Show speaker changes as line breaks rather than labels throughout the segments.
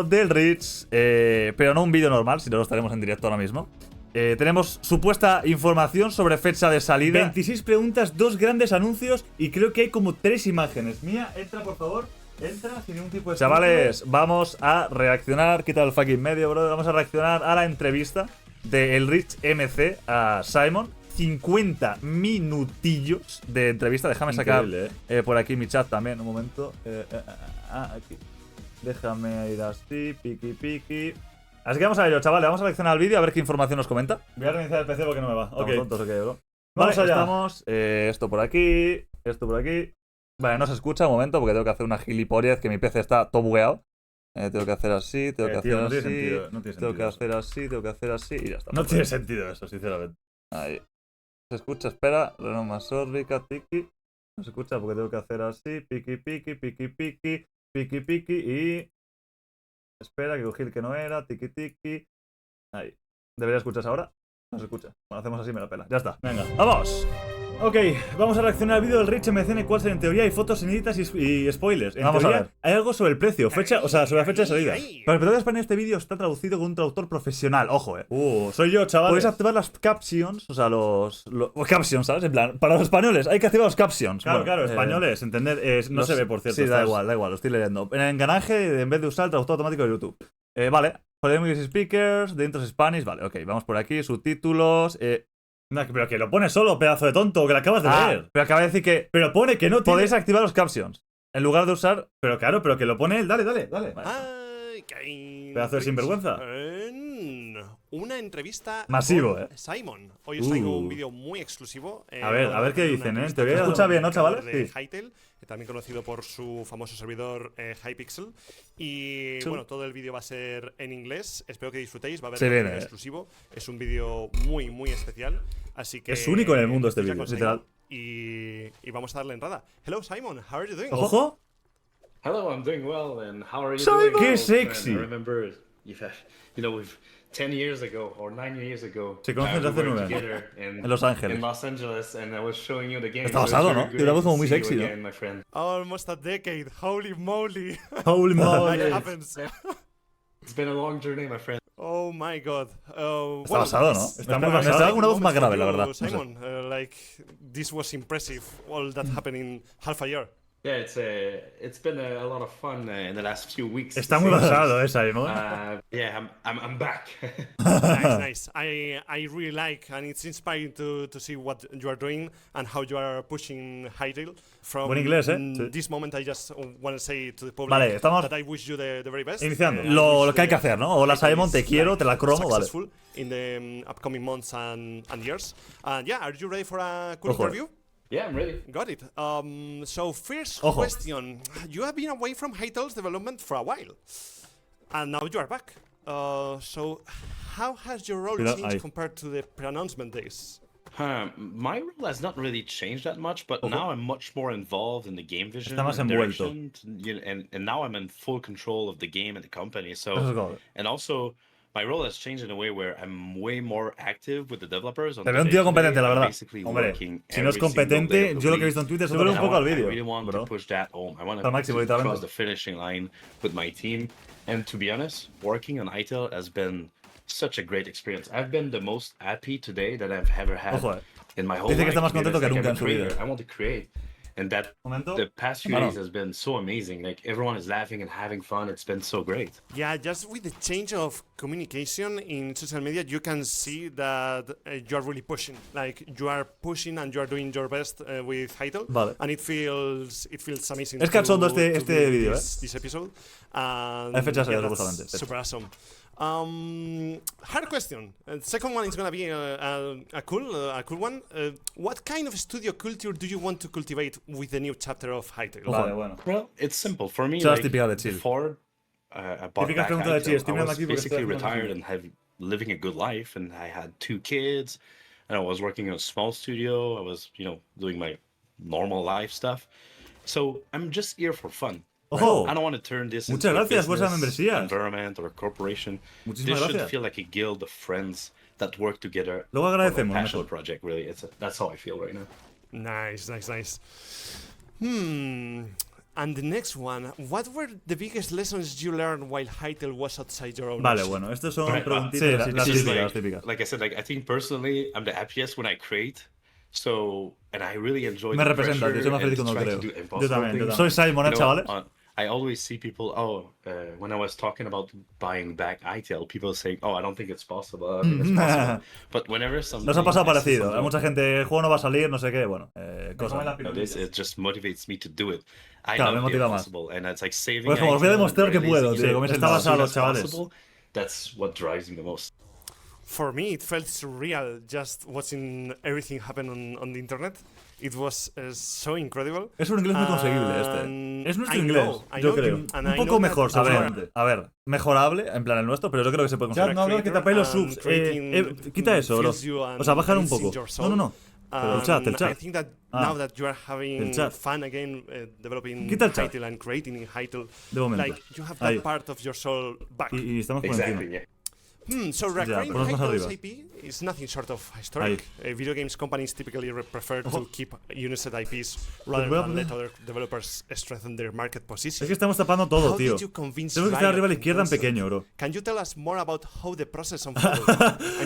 vídeo del Rich, pero no un vídeo normal, si no lo estaremos en directo ahora mismo. Tenemos supuesta información sobre fecha de salida. 26 preguntas, 2 grandes anuncios y creo que hay como 3 imágenes. Mía, entra por favor. Entra sin ningún tipo de... Chavales, vamos a reaccionar. Quita el fucking medio, bro. Vamos a reaccionar a la entrevista del Rich MC a Simon. 50 minutillos de entrevista. Déjame sacar por aquí mi chat también, un momento. Aquí. Déjame ir así, piqui. Así que vamos a ello, chavales. Vamos a reaccionar al vídeo a ver qué información nos comenta. Voy a reiniciar el PC porque no me va. Ok, tontos, okay, bro. Vamos allá. Estamos. Esto por aquí. Esto por aquí. Vale, no se escucha un momento porque tengo que hacer una gilipollez que mi PC está todo bugueado. Tengo que hacer así, tengo que hacer así. Tengo que hacer así, tengo que hacer así y ya está. No tiene sentido eso, sinceramente. Ahí. Se escucha, espera. Renoma sórdica, tiki. No se escucha porque tengo que hacer así. Piqui y. Espera, que cogí el que no era. Tiki. Ahí. ¿Debería escucharse ahora? No se escucha. Bueno, hacemos así, me la pela. Ya está. Venga, ¡vamos! Ok, vamos a reaccionar al vídeo del Rich MC en el cual en teoría hay fotos inéditas y spoilers. Vamos a ver. Hay algo sobre el precio, fecha, o sea, sobre la fecha de salida. Para el peor de España este vídeo está traducido con un traductor profesional, ojo, soy yo, chaval. Podéis activar las captions, o sea, los captions, ¿sabes? En plan, para los españoles hay que activar los captions. Claro, bueno, claro, españoles, entender, no se ve, por cierto. Sí, da igual, lo estoy leyendo. En el engranaje, en vez de usar el traductor automático de YouTube. Vale, for English speakers, dentro es Spanish, vale, ok, vamos por aquí, subtítulos, No, pero que lo pone solo, pedazo de tonto, que lo acabas de leer. Pero acaba de decir que... Pero pone que no podéis activar los captions. En lugar de usar... Pero claro, pero que lo pone él. Dale. Vale. Pedazo de sinvergüenza.
Una entrevista
masivo,
Simon. Hoy os traigo un vídeo muy exclusivo.
A ver qué dicen, ¿eh? ¿Te escucha bien, no, chavales?
De Hytale, también conocido por su famoso servidor Hypixel. Y bueno, todo el vídeo va a ser en inglés. Espero que disfrutéis. Va a haber un exclusivo. Es un vídeo muy especial. Así que
es único en el mundo este vídeo, literal.
Y vamos a darle entrada. Hello Simon, how are you doing?
¡Ojo!
Hello, I'm doing well, and how are you
Simon!
doing?
¡Qué sexy!
I remember, we've 10 years ago or 9 years ago.
Se conocen desde hace 9 años. En Los Ángeles.
In Los Angeles, and I was showing you the game.
Está basado, ¿no? Tiene una voz como muy sexy, ¿no?
My friend.
Almost a decade. Holy moly.
Holy moly.
That happens.
It's been a long journey, my friend.
Oh my god.
Está basado, ¿no? Está muy basado. Está una voz más grave, la verdad.
Simon, like, this was impressive. All that happened in half a year.
Yeah, it's been a lot of fun in the last few weeks.
Está muy basado, Simon.
Yeah, I'm back.
Nice. I really like, and it's inspiring to see what you are doing and how you are pushing Hytale. From
buen inglés,
this moment, I just want to say to the public that I wish you the very best.
Iniciando. Lo que hay que hacer, ¿no? Hola Simon, te quiero, te la cromo, vale.
In the upcoming months and years. And yeah, are you ready for a cool interview?
Yeah, I'm ready.
Got it. So first question. You have been away from Hytale's development for a while. And now you are back. So how has your role changed compared to the pre-announcement days?
My role has not really changed that much, but now I'm much more involved in the game vision
and
direction, and now I'm in full control of the game and the company. So, and also my role has changed in a way where I'm way more active with the developers.
Te veo un tío competente, la verdad. Hombre, si no es competente, yo lo que he visto en Twitter se un poco al vídeo.
I really want to push that home. I want to cross the finishing line with my team. And to be honest, working on Hytale has been such a great experience. I've been the most happy today that I've ever had in my whole life.
Dice que está más contento que nunca en su vida.
I want to create. And that the past few days has been so amazing. Like, everyone is laughing and having fun. It's been so great.
Yeah, just with the change of communication in social media, you can see that you are really pushing. Like, you are pushing and you are doing your best with Hytale.
Vale.
And it feels amazing.
Es cachondo este vídeo,
this episode.
Hay fechas justamente.
Super awesome. Hard question. Second one is gonna be a cool one. What kind of studio culture do you want to cultivate with the new chapter of Hytale?
Vale, bueno.
Well, it's simple for me.
Like, before
I bought back Hytale, I was basically retired and living a good life, and I had 2 kids, and I was working in a small studio. I was, doing my normal life stuff. So I'm just here for fun.
Ojo.
I don't want to turn this
into
a
business
environment or a corporation. This should feel like a guild of friends that work together
for a
passion project, really. That's how I feel right now.
Nice. And the next one, what were the biggest lessons you learned while Hytale was outside your own?
Vale, bueno, estos son preguntitas. Sí, las típicas.
Like I said, like I think personally, I'm the happiest when I create. So, and I really enjoy
Me
the
representa, tío, soy más feliz cuando creo. Yo también. Soy Simon, chavales.
I always see people, when I was talking about buying back Hytale, people saying, I don't think it's possible. I don't think it's possible. But whenever something...
Nos ha pasado parecido. Hay mucha gente, el juego no va a salir, no sé qué, bueno, cosas.
It just motivates me to do it.
Claro, me motiva más.
And it's like saving
pues como os voy a demostrar que puedo, tío. Está basado los chavales.
That's what drives me the most.
For me, it felt surreal just watching everything happen on the internet. It was so incredible.
Es un inglés muy conseguible este. Es nuestro inglés, yo creo. Un poco mejor, seguramente. A ver, mejorable, en plan el nuestro, pero yo creo que se puede conseguir. No, no, que tapéis los subs. Quita eso, bro. O sea, bajar un poco. No. Pero el chat.
I think that now that you are having fun again developing Hytale and creating in Hytale, like you have that part of your soul back.
Y estamos por encima.
So recurring Hytale's IP is nothing short of historic. Video games companies typically prefer to keep unused IPs rather than let other developers strengthen their market position.
Es que estamos tapando todo, tío. Tenemos que estar arriba a la izquierda en pequeño, bro.
Can you tell us more about how the process unfolded?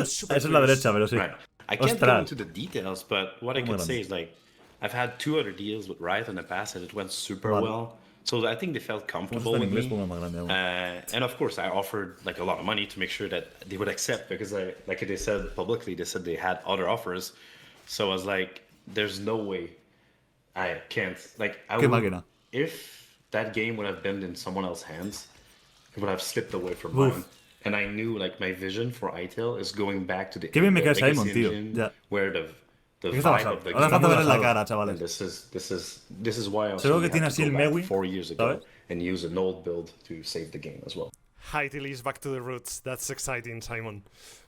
Esa es la derecha, pero sí.
Right. I can't go into the details, but what I can say is like I've had 2 other deals with Riot in the past and it went super well. So I think they felt comfortable with me. And of course, I offered like a lot of money to make sure that they would accept because, like they said publicly, they said they had other offers. So I was like, "There's no way I can't." Like, if that game would have been in someone else's hands, it would have slipped away from mine. And I knew like my vision for Hytale is going back to the legacy engine where the vibe of the
Ahora falta ver en la cara, chavales.
This is why I was
que tiene así el Mewi,
4 years ago and use an old build to save the game as well.
Hytale is back to the roots. That's exciting, Simon.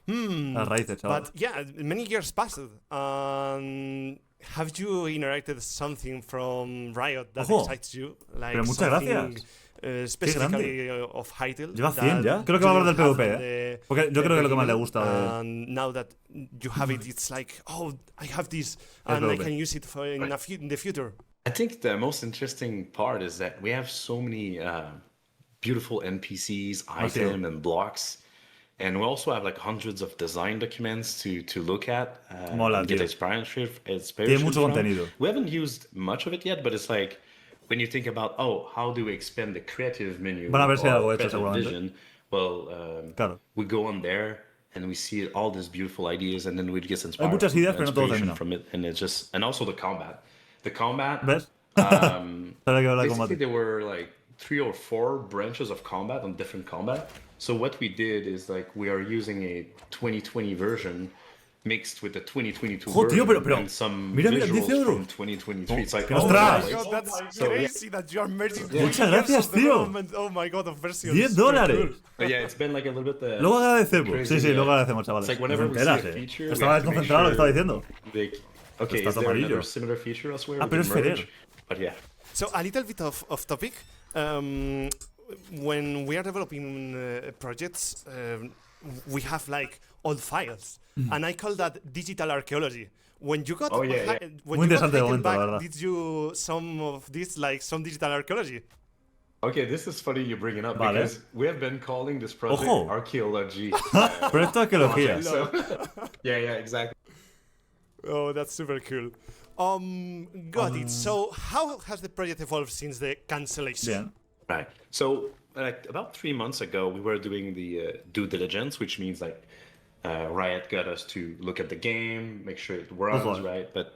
But
yeah, many years passed. Have you inherited something from Riot that excites you? Like
pero muchas gracias.
Specifically of Hytale.
Lleva 100 ya. Creo que va a hablar del PvP, Porque yo creo que lo que más le gusta.
And now that you have it, it's like, I have this, and I can use it in the future.
I think the most interesting part is that we have so many beautiful NPCs, items, and blocks. And we also have like hundreds of design documents to look at.
Mola,
get inspiration
Tiene mucho contenido.
We haven't used much of it yet, but it's like, when you think about, how do we expand the creative menu or creative vision? Well, we go on there and we see all these beautiful ideas, and then we get inspired from it, and it's just, and also the combat. The combat, basically there were like 3 or 4 branches of combat on different combat. So what we did is like we are using a 2020 version mixed with the 2022 version and some visuals from 2023. It's like,
oh my God, that's crazy that you are merging.
Muchas gracias, tío.
Oh my God, of versions.
$10.
But yeah, it's been like a little bit.
Luego agradecemos. Sí, luego agradecemos, chavales.
It's like whenever we see a feature,
estaba desconcentrado lo que estaba diciendo.
Okay, is there another similar feature elsewhere?
Pero es Feder.
But yeah.
So a little bit of topic. When we are developing projects, we have like old files, and I call that digital archaeology. When you got when you got taken back, did you some of this like some digital archaeology?
Okay, this is funny you bring it up because we have been calling this project archaeology.
Pero esto es arqueología.
Yeah, exactly.
Oh, that's super cool. Got it. So how has the project evolved since the cancellation?
Right. So like about 3 months ago, we were doing the due diligence, which means like Riot got us to look at the game, make sure it runs right, but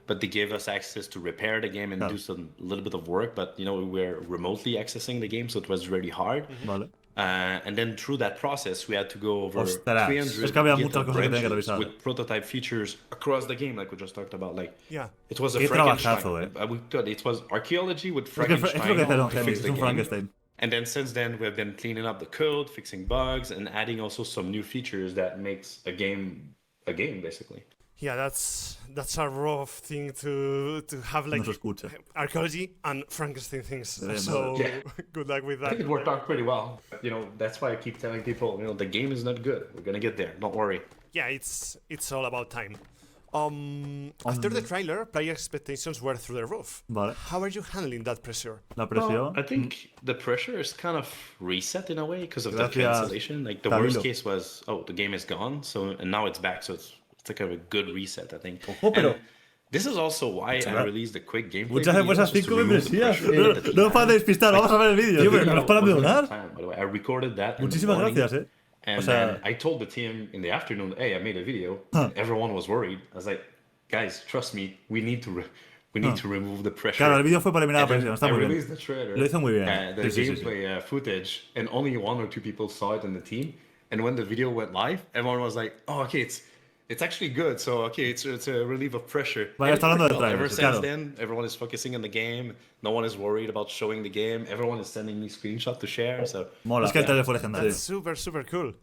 but they gave us access to repair the game and do some little bit of work. But we were remotely accessing the game, so it was really hard. And then through that process, we had to go over 300 GitHub branches with prototype features across the game, like we just talked about. Like, it was a Frankenstein. We thought it was archaeology with Frankenstein to fix the game. And then since then, we have been cleaning up the code, fixing bugs, and adding also some new features that makes a game basically.
Yeah, that's a rough thing to have, like archaeology and Frankenstein things. So good luck with that.
I think it worked out pretty well. That's why I keep telling people, the game is not good. We're gonna get there. Don't worry.
Yeah, it's all about time. After the trailer, player expectations were through the roof.
Vale.
How are you handling that pressure?
La presión.
I think the pressure is kind of reset in a way because of the cancellation. Like the worst case was, the game is gone, and now it's back, so it's like a good reset, I think.
Pero
this is also why I released the quick gameplay.
Muchas de esas 5 membresías. No para despistar, vamos a ver el vídeo. Tío, pero no paran de donar.
I recorded that.
Muchísimas gracias,
And then I told the team in the afternoon, hey, I made a video. And everyone was worried. I was like, guys, trust me, we need to remove the pressure.
Claro, el vídeo fue para eliminar la presión. Está muy bien.
Released the trailer,
lo hizo muy bien.
The gameplay footage, and only 1 or 2 people saw it in the team. And when the video went live, everyone was like, oh, okay, it's actually good. So, okay, it's a relief of pressure.
Vale, está hablando del trailer.
Ever since then, everyone is focusing on the game. No one is worried about showing the game. Everyone is sending me screenshots to share. So
mola. Es que el trailer fue legendario.
That's super, super cool.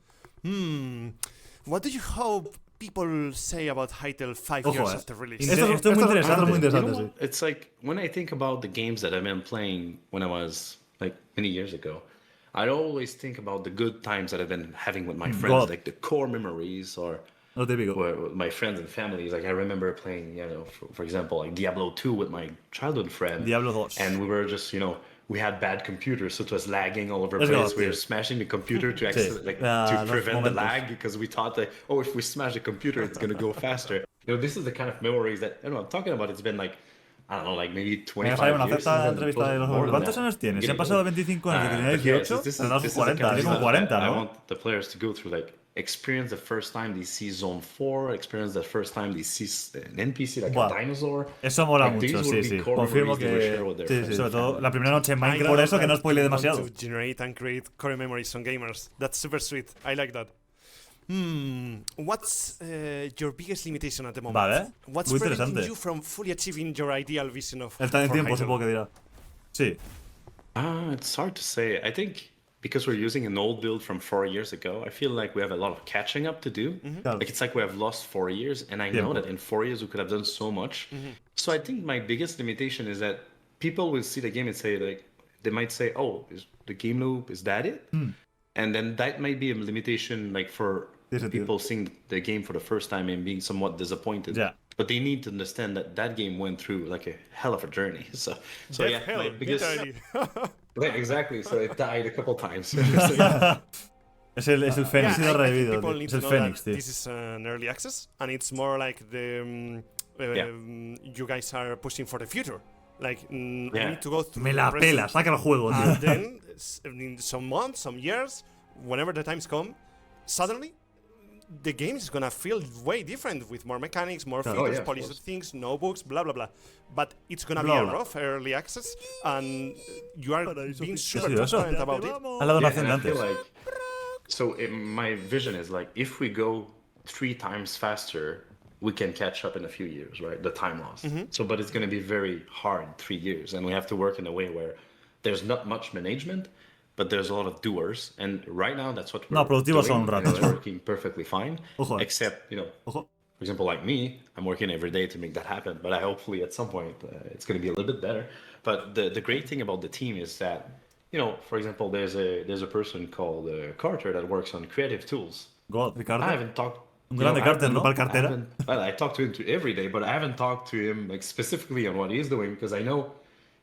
What do you hope people say about Hytale 5 years after release?
Esto es muy interesante, sí.
It's like, when I think about the games that I've been playing when I was, like, many years ago, I always think about the good times that I've been having with my friends, like the core memories, or with my friends and families. Like, I remember playing, for example, like Diablo 2 with my childhood friend.
Diablo 2.
And we were just, we had bad computers, so it was lagging all over the place. We were smashing the computer to prevent the lag, because we thought that, if we smash the computer, it's going to go faster. This is the kind of memories that I'm talking about. It's been like, I don't know, like maybe 25 years.
¿Cuántos años tienes? Se han pasado 25 años, que tenía 18, tendrás 40, es como 40, ¿no?
I want the players to go through, like, experience the first time they see Zone 4, experience the first time they see an NPC like a dinosaur.
Eso mola mucho, sí. Confirmo que sí, sobre todo la primera noche en Minecraft. Por eso que no spoile demasiado.
To generate and create core memories on gamers. That's super sweet. I like that. What's your biggest limitation at the moment?
Vale.
What's preventing you from fully achieving your ideal vision of?
El tiempo, supongo que dirá. Sí.
It's hard to say. I think because we're using an old build from 4 years ago, I feel like we have a lot of catching up to do. Like, it's like we have lost 4 years, and I know that in 4 years we could have done so much. So I think my biggest limitation is that people will see the game and say, like, they might say, oh, is the game loop, is that it? And then that might be a limitation, like, for people seeing the game for the first time and being somewhat disappointed. Yeah. But they need to understand that that game went through, like, a hell of a journey. So yeah, my biggest... Yeah, exactly. So it died a couple times.
Es el Fénix, ha revivido. Es el Fénix, tío.
This is an early access, and it's more like the you guys are pushing for the future. Like, we need to go through.
Me la pela, saca el juego, tío.
And then, in some months, some years, whenever the times come, suddenly the game is gonna feel way different, with more mechanics, more features, polished things, no bugs, blah blah blah. But it's gonna be a rough early access, and you are being super transparent about it.
I feel like, so my vision is, like, if we go 3 times faster, we can catch up in a few years, right? The time loss. So, but it's gonna be very hard 3 years, and we have to work in a way where there's not much management, but there's a lot of doers, and right now that's what we're doing, and it's working perfectly fine. Except, for example, like me, I'm working every day to make that happen, but hopefully at some point it's going to be a little bit better. But the great thing about the team is that, for example, there's a person called Carter that works on creative tools.
Ricardo.
I haven't talked. I talk to him every day, but I haven't talked to him, like, specifically on what he's doing, because I know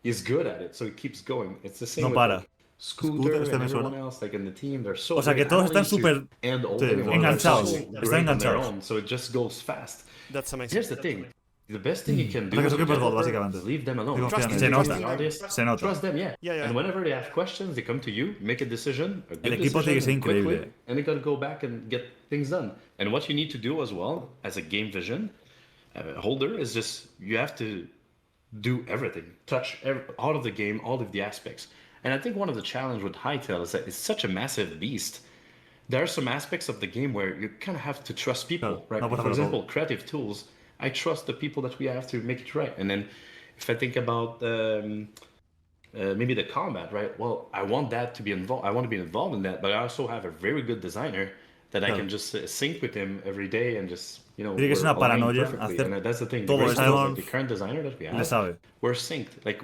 he's good at it, so he keeps going. It's the same with Scooter and everyone else, like, in the team, they're so.
O sea, que todos están súper enganchados. Están enganchados.
So it just goes fast.
That's amazing.
Here's the thing. The best thing you can do is leave them alone.
Trust
them, And whenever they have questions, they come to you, make a decision, a good
equipo tiene que ser increíble.
And they gotta go back and get things done. And what you need to do as well, as a game vision holder, is just, you have to do everything. Touch all of the game, all of the aspects. And I think one of the challenges with Hytale is that it's such a massive beast. There are some aspects of the game where you kind of have to trust people, right? For example, creative tools, I trust the people that we have to make it right. And then if I think about maybe the combat, right? Well, I want that to be involved. I want to be involved in that, but I also have a very good designer that I can just sync with him every day and just,
Tiene que ser una paranoia.
And that's the thing. The current designer that we have, we're synced. Like,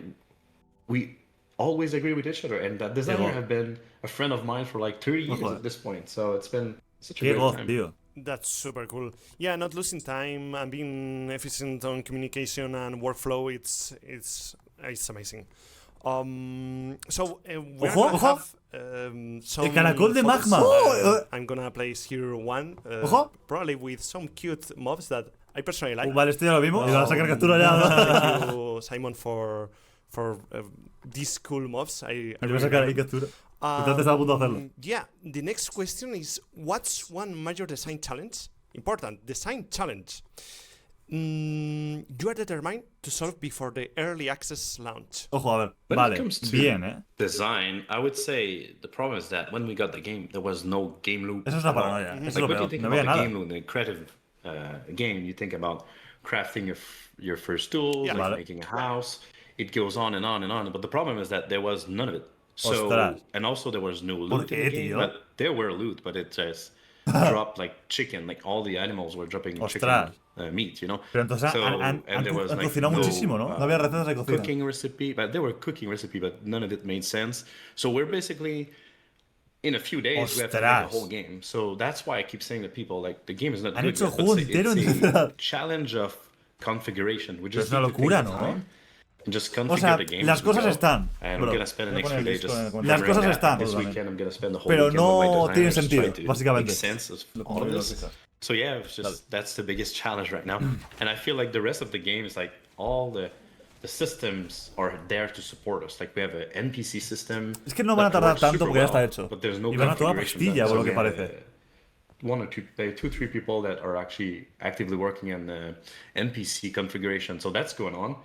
we always agree with each other, and that designer have been a friend of mine for like 30 years at this point, so it's been such a great time.
Tío.
That's super cool. Yeah, not losing time and being efficient on communication and workflow. It's amazing. So we're gonna have some
El caracol de
photos.
magma.
I'm gonna place here one, probably with some cute mobs that I personally like.
Vale, esto ya lo vimos. Y vas a sacar captura ya.
Thank you, Simon, for these cool mobs.
Y vas a sacar ahí captura. Entonces estás a punto de hacerlo.
Yeah, the next question is, what's one major design challenge? Important, design challenge. You are determined to solve before the early access launch.
Ojo, a ver.
When
Vale,
it comes to
bien,
design, I would say the problem is that when we got the game, there was no game loop.
Eso es una paranoia. Eso es lo
Like when you
peor.
think
No
about
había
the
nada.
game loop, the creative game, you think about crafting your first tool,
Yeah.
like
Vale.
making a house. It goes on and on and on. But the problem is that there was none of it. So
Ostras.
and also there was no
¿Por
loot in
qué,
the game.
tío?
But there were loot, but it just dropped like chicken. Like all the animals were dropping
Ostras.
chicken meat, you know.
Pero entonces
and there was
han
like
cocinado muchísimo, ¿no? No había recetas de cocina.
cooking recipe, but they were cooking recipe, but none of it made sense. So we're basically in a few days we have to make
Ostras.
the whole game. So that's why I keep saying to people like the game is not
Han
good
hecho
yet,
el juego
but
entero en
it's a
verdad.
challenge of configuration. We just
Es una
need to take
locura,
the
¿no?
time and just configure
O sea,
the game
las
as we
cosas
go.
están,
And
bro.
I'm gonna spend the next few days just
Las
figuring
cosas
that.
están,
This
bro,
weekend I'm gonna spend the whole
Pero
weekend with my
no tienen
designers
sentido,
trying to
básicamente.
make sense of all of this. So yeah, it's just that's the biggest challenge right now. And I feel like the rest of the game is like all the systems are there to support us. Like we have an NPC system.
Es que no van a
that
tardar
works
tanto
super
porque ya está
well,
hecho.
But there's no
Y van a toda
configuration
pastilla,
done.
por lo
So
que
we have,
parece.
one or two, 3 people that are actually actively working on the NPC configuration. So that's going on.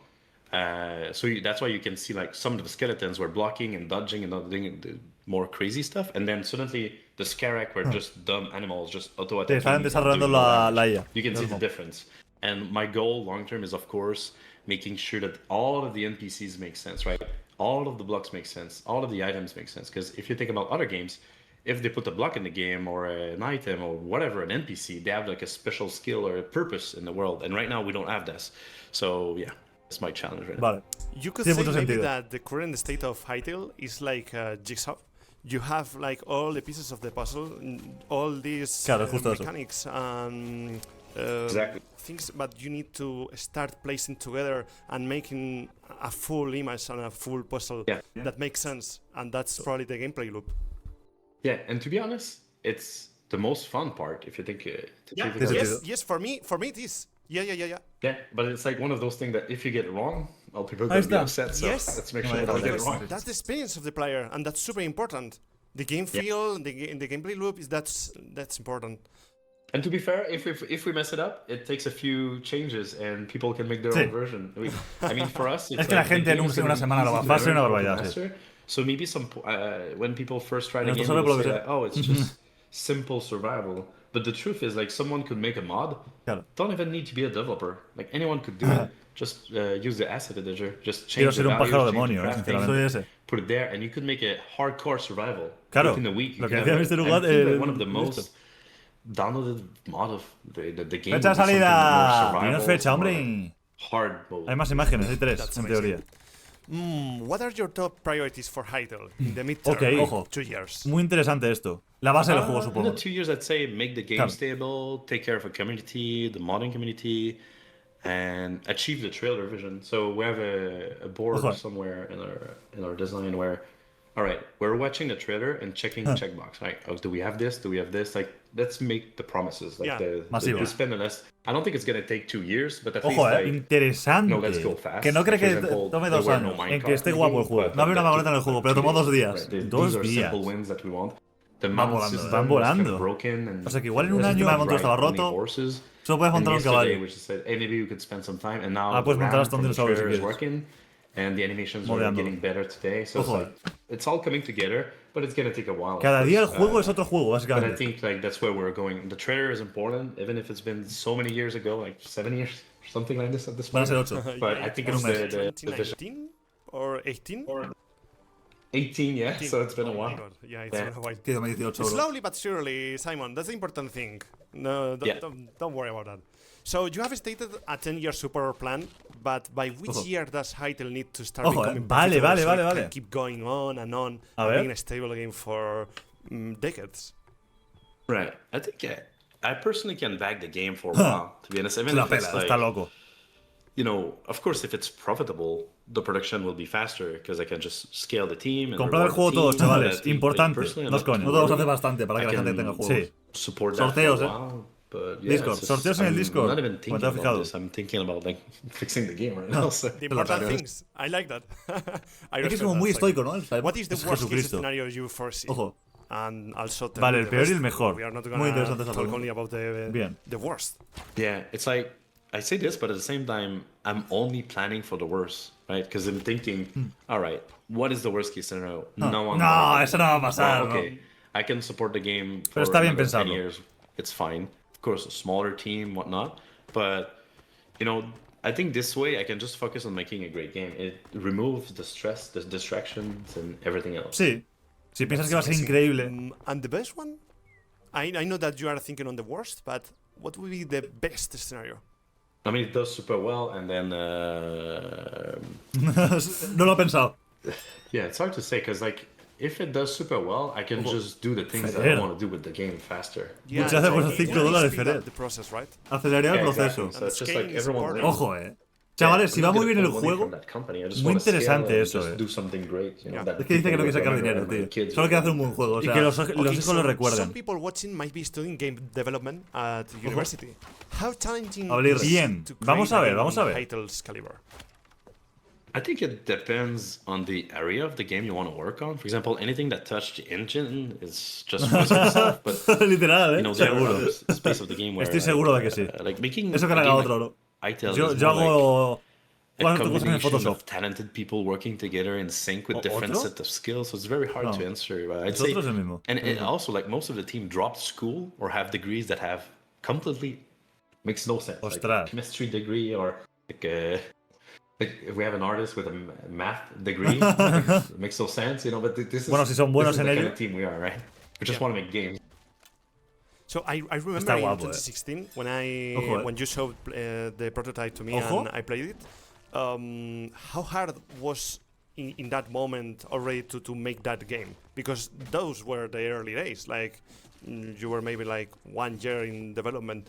That's why you can see like some of the skeletons were blocking and dodging and not doing the more crazy stuff. And then suddenly the Scarak were just dumb animals, just auto attacking.
Están desarrollando la IA.
You can see the difference. And my goal long term is, of course, making sure that all of the NPCs make sense, right? All of the blocks make sense. All of the items make sense. Because if you think about other games, if they put a block in the game or an item or whatever, an NPC, they have like a special skill or a purpose in the world. And right now we don't have this. So yeah, that's my challenge right now.
Vale.
You could
Tiene
say
mucho
maybe
sentido.
that the current state of Hytale is like a jigsaw. You have like all the pieces of the puzzle, all these
Claro, justo eso.
mechanics and
Exactly.
things, but you need to start placing together and making a full image and a full puzzle that makes sense. And that's probably the gameplay loop.
Yeah, and to be honest, it's the most fun part if you think.
Yes, for me it is. Yeah.
Yeah, but it's like one of those things that if you get it wrong, all people are
Ahí
going to be
está.
upset. So
Yes.
let's make sure we don't get it wrong.
That's the experience of the player, and that's super important. The game feel, the gameplay loop is that's important.
And to be fair, if we mess it up, it takes a few changes and people can make their
Sí.
own version. I mean, for us, it's
Es que la
like the
gente en
game's
una
gonna
semana
be
lo va a
easy to
hacer una
learn,
barbaridad,
to
sí.
master. So maybe when people first try the
Esto
game,
solo
they'll
por lo
say
que
that, oh, it's just simple survival. But the truth is, like, someone could make a mod.
Claro.
Don't even need to be a developer. Like, anyone could do it. Just use the asset editor. Just
Quiero
change
ser
the
un
values,
pájaro
change the
demonio,
crafting,
sinceramente. Soy ese.
put it there, and you could make a hardcore survival.
Claro,
Within a week, you
lo que
can
decía
have
Mr.
I
Ugat,
think that one of the most downloaded mod of the game.
Fecha de
would be something
salida.
more
Tienes
survival,
fecha,
more
hombre.
hard mode.
Hay más imágenes, hay 3
That's
en
amazing.
teoría.
What are your top priorities for Hytale in the midterm?
Ok,
like
ojo.
2 years.
Muy interesante esto. La base del juego,
In
supongo.
the 2 years, I'd say make the game
Claro.
stable, take care of a community, the modding community, and achieve the trailer vision. So we have a board
Ojo.
somewhere in our design where, all right, we're watching the trailer and checking the checkbox. Right? Oh, do we have this? Do we have this? Like, let's make the promises. Like
Yeah.
Masivo.
the spend on us. I don't think it's gonna take 2 years, but at
Ojo,
least like,
interesante.
no, let's go fast.
Que no cree
For
que
example,
tome
there
2
were no
años en
Minecraft
que esté
in the
guapo el
game,
juego.
but
No había una
that
vagoneta en el
took
juego, pero tomó 2 días.
Right, these
2
are
días.
simple wins that we want. The
Va
mount
volando,
system
van
was kind
volando.
of broken and
O sea que igual en un
the
año
system
el motor estaba
right, only
roto.
horses.
Solo puedes
And
montar un
yesterday
caballo.
we just said, hey, maybe we could spend some time. And now
Puedes
the
montar
RAM
hasta un
from the
dinosaurio si
trailer is
quieres.
working, and the animations are
Modeándolo.
getting better today. So it's,
Ojo.
like, it's all coming together, but it's gonna take a while. of
Cada día el
course.
juego es otro juego,
But I
básicamente.
think like that's where we're going. The trailer is important, even if it's been so many years ago, like 7 years, something like this at this
Van a
point.
ser 8.
But I think
En
it's
un mes.
the vision.
2019 or 18?
18, yeah. So it's been a
Oh my
while.
God. Yeah, it's
Yeah.
been a while.
Que 2018, bro.
Slowly but surely, Simon. That's the important thing. No,
Yeah.
don't worry about that. So you have stated a 10-year super plan, but by which
Ojo.
year does Hytale need to start
Ojo,
becoming
vale,
profitable
vale,
so
vale,
it can
vale.
keep going on and
A ver.
being a stable game for decades?
Right. I think I personally can back the game for a while, to be honest. Even if it's like,
está loco.
You know, of course, if it's profitable, the production will be faster because I can just scale the team.
Comprar el juego todos, chavales. Importante. No es coño. Nosotros hace bastante para que la gente tenga juegos.
Sí.
Sorteos,
But yeah,
Discord. Sorteos en el Discord.
Not even thinking about this. I'm thinking about like fixing the game right now. So.
The important things. I like that.
Es que es como muy estoico, ¿no?
What is the worst case scenario you foresee?
Ojo.
And also
vale, el peor y el mejor.
Muy interesante esa pregunta. Only about the worst.
Yeah, it's like I say this, but at the same time, I'm only planning for the worst, right? Because I'm thinking, all right, what is the worst case scenario?
No, eso no va a pasar.
Well, okay, I can support the game for
Pero está bien
10 years. It's fine. Of course, a smaller team, whatnot. But, you know, I think this way I can just focus on making a great game. It removes the stress, the distractions, and everything else.
Sí. Si piensas que va a ser increíble.
And the best one? I know that you are thinking on the worst, but what would be the best scenario?
I mean, it does super well, and then...
No lo he pensado.
Yeah, it's hard to say, because, like, if it does super well, I can just do the things that I want to do with the game faster.
Yeah,
muchas veces por $5, Ferrer. Acelerar el proceso.
Exactly. So it's just like everyone...
Ojo, Chavales, si va muy bien el juego, muy interesante eso,
Es
que dice que no quiere sacar dinero, tío. Solo quiere hacer un buen juego, o sea, y que los hijos lo recuerden.
Some people watching might be studying game development at university. How challenging
is bien. Vamos a ver.
Hytale's caliber? I think it depends on the area of the game you want to work on. For example, anything that touched the engine is just for itself, but
literal,
you know,
seguro.
Space of the game where,
estoy seguro de que sí.
Like making
eso que haga otro, ¿no? Yo hago
a combination of talented people working together in sync with different sets of skills, so it's very hard to answer. I'd say, and also like most of the team dropped school or have degrees that have completely makes no sense. Like a chemistry degree or like if we have an artist with a math degree, it makes no sense, you know. But this is
si son buenos
this is
en
the
ello.
kind of team we are, right? We just want to make games.
So I remember in 2016 when you showed the prototype to me and I played it. How hard was in that moment already to make that game? Because those were the early days. Like you were maybe like 1 year in development.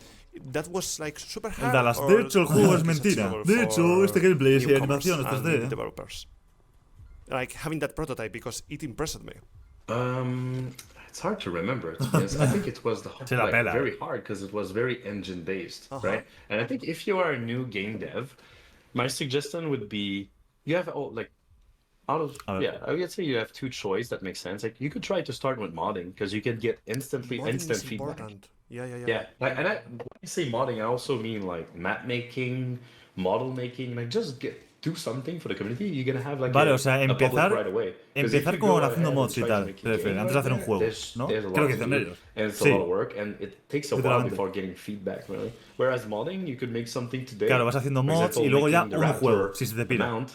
That was like super hard.
Dallas, de hecho el juego es mentira. De hecho este gameplay es animación, es 3D.
Developers. Like having that prototype because it impressed me.
It's hard to remember because I think it was very hard because it was very engine based, right? And I think if you are a new game dev, my suggestion would be you have I would say you have two choices that make sense. Like you could try to start with modding because you can get instant feedback.
Important. Yeah.
Like, and when I say modding, I also mean like map making, model making, like just do something for the community. You're gonna have like
vale, o sea, empezar como haciendo mods y tal, antes de hacer un juego, ¿no? Creo que hacen ellos.
And it's a lot of work, and it takes a while before getting feedback, really. Whereas modding, you could make something today.
Claro, vas haciendo mods y luego ya un juego, si se te pira.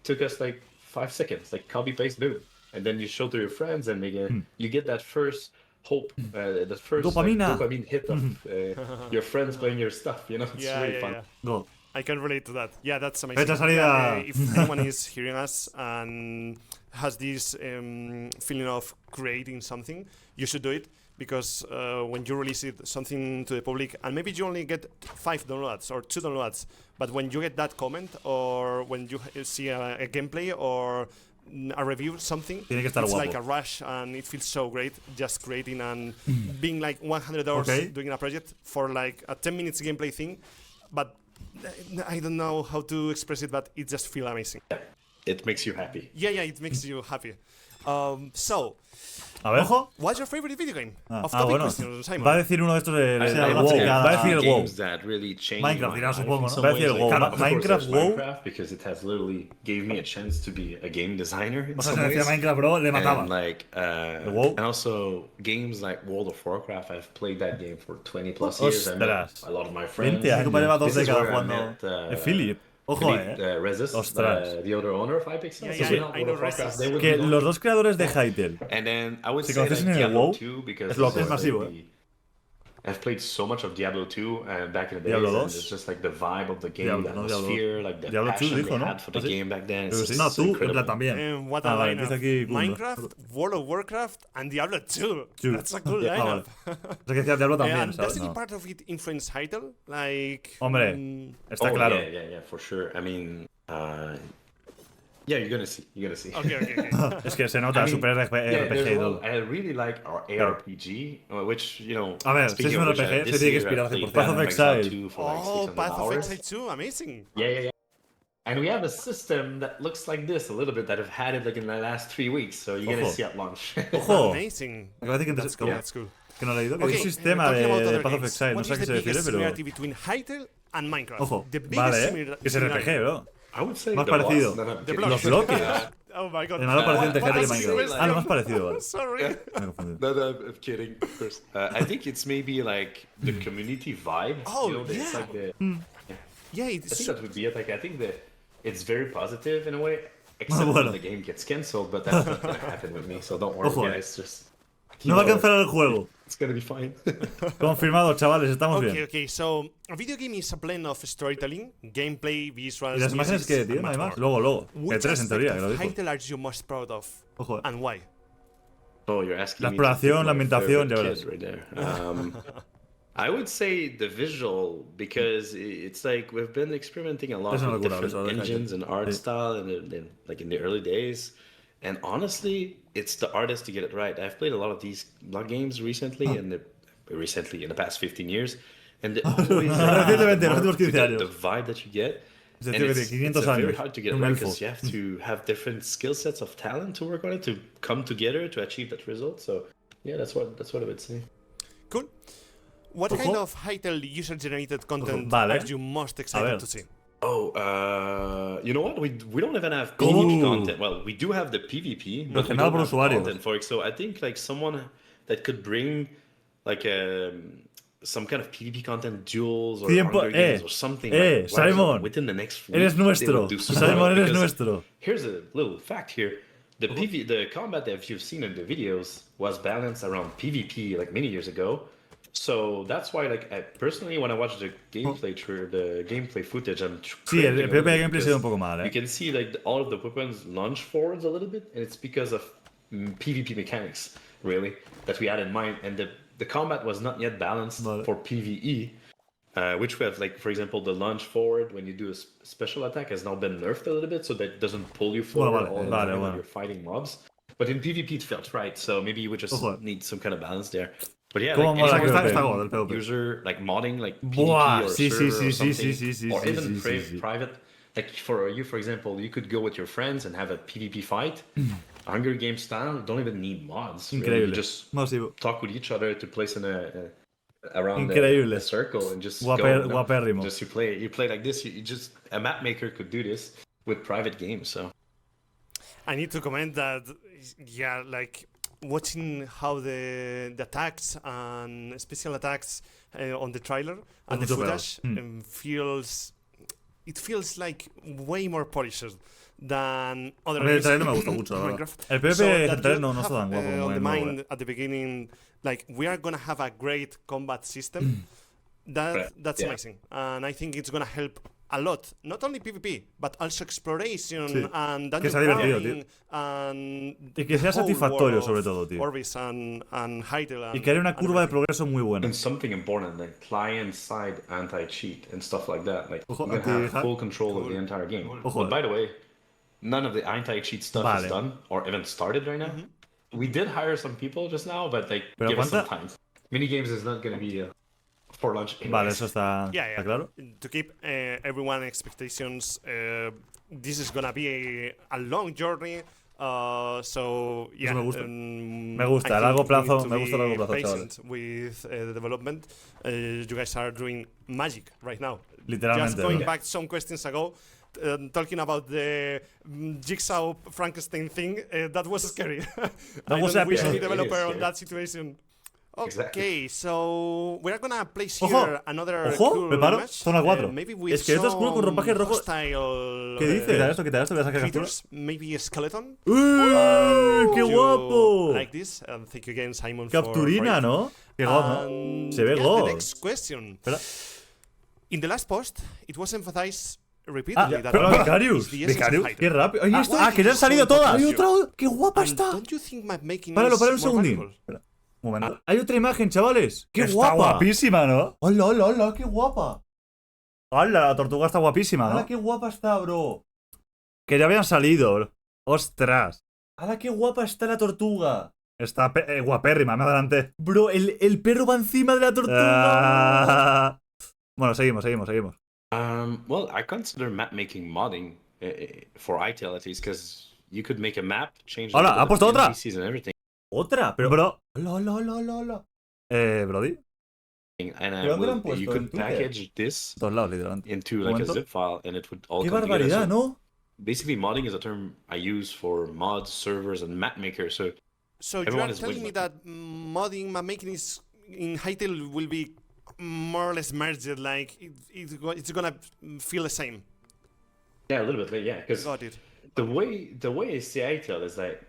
Took us like 5 seconds, like copy paste, do, and then you show to your friends, and you get that first hope, that first dopamine hit of your friends playing your stuff. You know, it's really fun.
Go.
I can relate to that. Yeah, that's amazing. If anyone is hearing us and has this feeling of creating something, you should do it because when you release something to the public, and maybe you only get 5 downloads or 2 downloads, but when you get that comment or when you see a gameplay or a review, something, it's like a rush and it feels so great just creating and being like 100 hours doing a project for like a 10 minutes gameplay thing, but I don't know how to express it, but it just feels amazing.
It makes you happy.
Yeah, it makes you happy. So,
a ver,
what's your favorite video game?
Bueno, va a decir uno de estos de WoW. Va a decir el WoW. Minecraft, dirá, supongo, ¿no? Va a decir el WoW. Minecraft, WoW.
Because it has literally gave me a chance to be a game designer.
O sea, si decía Minecraft, bro, le mataba.
And also games like World of Warcraft. I've played that game for 20 plus years. I met a lot of my friends.
20 años, lleva 2 décadas jugando. Philip. Ojo,
Resist,
ostras.
The other owner of Hypixel.
I know Resist.
Que los dos creadores de Hytale
and then I would
se
say
conocen en el WoW, es loco, es masivo.
I've played so much of Diablo 2 back in the days,
Diablo
and
2?
it's just like the vibe of the game,
Diablo,
the
no, Diablo.
atmosphere, like the
Diablo 2
passion
dijo,
they
¿no?
had for the
¿Ah, sí?
game back then.
Pero
It's
sí. No,
it's
tú, en
incredible.
plan también.
What a
vale,
lineup.
dice aquí Kundo.
Minecraft, World of Warcraft, and Diablo 2.
Two.
That's a cool
Ah,
lineup.
vale. O sea, que decía Diablo también,
And does
¿sabes?
any
No.
part of it influence Hytale? Like,
Hombre, está
Oh,
claro.
yeah, for sure. I mean, yeah, you're gonna see.
okay.
Es que se nota,
I mean,
super RPG y todo.
I really like our ARPG, which, you know,
A ver, si
speaking
es un
of which,
RPG, se
this
tiene que
year I
inspirarse
played
por Path of
Exile
Exile.
2 for like
Oh,
600
Path of
hours.
Exile 2, amazing.
Yeah. And we have a system that looks like this a little bit that I've had it like in the last 3 weeks, so you're gonna
Ojo.
see at launch.
¡Ojo!
Amazing.
Me parece que
That's cool. That's cool.
Que no lo he leído. Que
Okay,
es un sistema
talking about
de
other
Path of
games,
Exile. No
what
sé a
is
qué
the
se refiere,
biggest
pero.
similarity between Hytale and Minecraft?
Ojo.
The biggest
Vale, que es RPG, bro.
I would say
Más
the
parecido.
blocks. No, I'm
The
kidding.
Los bloques.
Oh my god.
El más parecido entre Hytale y
What is
Minecraft.
this?
Ah, lo más parecido, vale.
Sorry.
Me he confundido.
No, I'm kidding, of course. I think it's maybe like the community vibe.
Oh,
you know, it's
yeah.
like the.
Yeah,
I think
it's
that would be it. Like, I think that it's very positive in a way, except
bueno.
when the game gets cancelled. But that's not gonna happen with me, so don't worry,
Ojo.
guys. Just
No va a cancelar el juego.
It's gonna be fine.
Confirmado, chavales, estamos bien.
okay. So a video game is a blend of storytelling, gameplay, visuals,
¿Y las imágenes
music,
que tiene,
and much
además?
more.
Luego. Que
Which
3 en teoría, que lo
aspect of
dijo.
Hytale are you most proud of,
Ojo.
and why?
Oh, you're asking
La
me to
exploración,
pick
la
my
ambientación,
favorite
ya
kid right there. I would say the visual, because it's like we've been experimenting a lot
Es una
with
locura,
different
visual,
engines and art
Sí.
style like in the early days. And honestly, it's the artist to get it right. I've played a lot of these games recently, in the past 15 years, and always
Recientemente, los últimos 15
the
años.
vibe that you get.
Es
And
decir,
it's,
de 500
it's very
años.
hard to get it
Un
right
elfo.
because you have to have different skill sets of talent to work on it to come together to achieve that result. So yeah, that's what I would say.
Cool. What
Ojo.
kind of Hytale user-generated content
Vale.
are you most excited to see?
Oh, you know what? We don't even have PvP content. Well, we do have the PvP, but we
general
don't
por
have
usuarios.
content for it. So I think like someone that could bring like some kind of PvP content, duels or Hunger Games or something. Like,
Simon,
within the next week,
eres
they
nuestro.
would do so
Simon,
well,
eres
because
nuestro.
Here's a little fact here. The combat that you've seen in the videos was balanced around PvP like many years ago. So that's why, like, I personally, when I watch the gameplay footage, I'm
Sí, el
cringing a
PvP
little
gameplay se ve un poco mal,
You can see like all of the weapons launch forwards a little bit, and it's because of PvP mechanics, really, that we had in mind. And the combat was not yet balanced for PvE, which we have, like, for example, the launch forward when you do a special attack has now been nerfed a little bit, so that it doesn't pull you forward all the time when you're fighting mobs. But in PvP it felt right, so maybe you would just need some kind of balance there. But yeah, like,
está God, el PvP.
user like modding like PvP
Buah,
or
sí,
server
sí,
or
sí,
something,
sí,
or even
sí.
private. Like for you, for example, you could go with your friends and have a PvP fight. Hunger Games style, don't even need mods. Really.
Increíble.
You just
Masivo.
talk with each other to place in around the circle and just
Guapérrimo.
Just you play like this. You just a map maker could do this with private games. So
I need to comment that, yeah, like watching how the attacks and special attacks on the trailer and the footage feels like way more polished than other games.
El trailer me gusta mucho, la verdad. El PvP del trailer no está tan guapo como
on the
el
mind
nuevo.
at the beginning, like, we are gonna have a great combat system. That's amazing, and I think it's gonna help a lot, not only PvP, but also exploration and dungeon crawling and
y que sea satisfactorio sobre todo, tío.
Orbis and Hytale
y que haya una curva de progreso muy buena.
And something important, like client-side anti-cheat and stuff like that. Like
Ojo,
you can have full control of the entire game. But by the way, none of the anti-cheat stuff is done or even started right now. We did hire some people just now, but like give us some time. Minigames is not going to be for lunch.
Vale, eso está claro.
To keep everyone expectations, this is gonna be a long journey. So yeah,
me gusta a largo plazo,
patient with the development. You guys are doing magic right now.
Literalmente.
Just going back some questions ago, talking about the Jigsaw Frankenstein thing, that was scary.
That was a
wish any developer on that situation. Okay, so we're gonna place here another cool
preparo,
image.
zona 4.
Maybe with
Esqueleto oscuro con ropaje rojo.
¿Qué
dice? Quita esto, voy a sacar captura.
Maybe a skeleton.
¡Qué guapo!
Like this, and thank you again, Simon.
Capturina, ¿no? Qué god, ¿no? Se ve god.
The next question. In the last post, it was emphasized repeatedly that
Vicarius, qué rápido. Oye, esto. Que ya han salido todas. Hay otra. ¡Qué guapa está! Páralo, un segundín. Un momento. Hay otra imagen, chavales. ¡Qué guapa! Está guapísima, ¿no? ¡Hola, hola, hola! ¡Qué guapa! ¡Hola! La tortuga está guapísima, ¿no? ¡Hola, qué guapa está, bro! Que ya habían salido, bro. ¡Ostras! ¡Hola, qué guapa está la tortuga! Está guapérrima, me adelanté. Bro, el perro va encima de la tortuga. Bueno, seguimos.
Well, I consider map making modding for Hytale at least, because you could make a map, change the
¿ha puesto otra?
NPCs and everything.
¿Otra? Pero, bro. Hola. Brody.
And you could package this into like a zip file, and it would all
¡Qué
come
barbaridad,
together.
¿no?
Basically, modding is a term I use for mods, servers, and map makers.
So you are telling me that modding, map making is in Hytale will be more or less merged, like it's gonna feel the same.
Yeah, a little bit, yeah. Because the way I see Hytale is that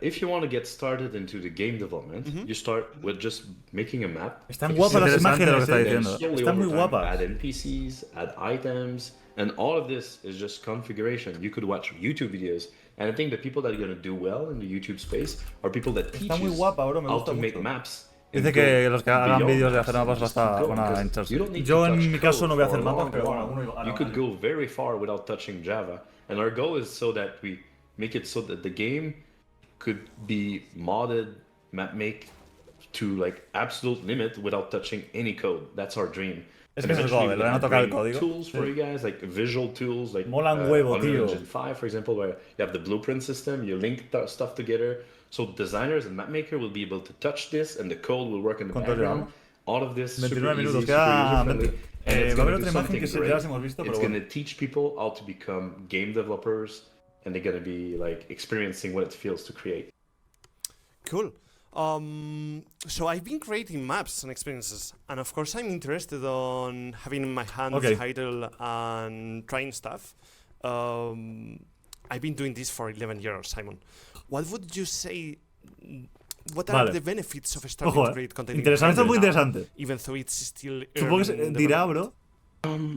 if you want to get started into the game development, you start with just making a map.
Están guapas las imágenes lo que está diciendo.
Están muy guapas. Add NPCs, add items, and all of this is just configuration. You could watch YouTube videos, and I think the people that are going to do well in the YouTube space are people that teach you how to make maps.
Dice que los que hagan vídeos de hacer mapas van a hincharse. Yo en mi caso no voy a hacer mapas, pero bueno,
you could go very far without touching Java, and our goal is so that we make it so that the game could be modded, map make to like absolute limit without touching any code. That's our dream.
Es que es el código, no tocar el código.
Tools for you guys, like visual tools, like
molan huevo, tío.
Engine 5, for example, where you have the blueprint system, you link stuff together, so designers and mapmaker will be able to touch this, and the code will work in the background. All of this super easy, super user-friendly. And it's going to do something great. It's going to teach people how to become game developers, and they're going to be like experiencing what it feels to create.
Cool. So I've been creating maps and experiences, and of course I'm interested on having in my hands Hytale and trying stuff. I've been doing this for 11 years, Simon. What would you say? What are the benefits of starting to create content?
Interesante, esto es muy interesante.
Even though it's still
supongo que dirá, bro,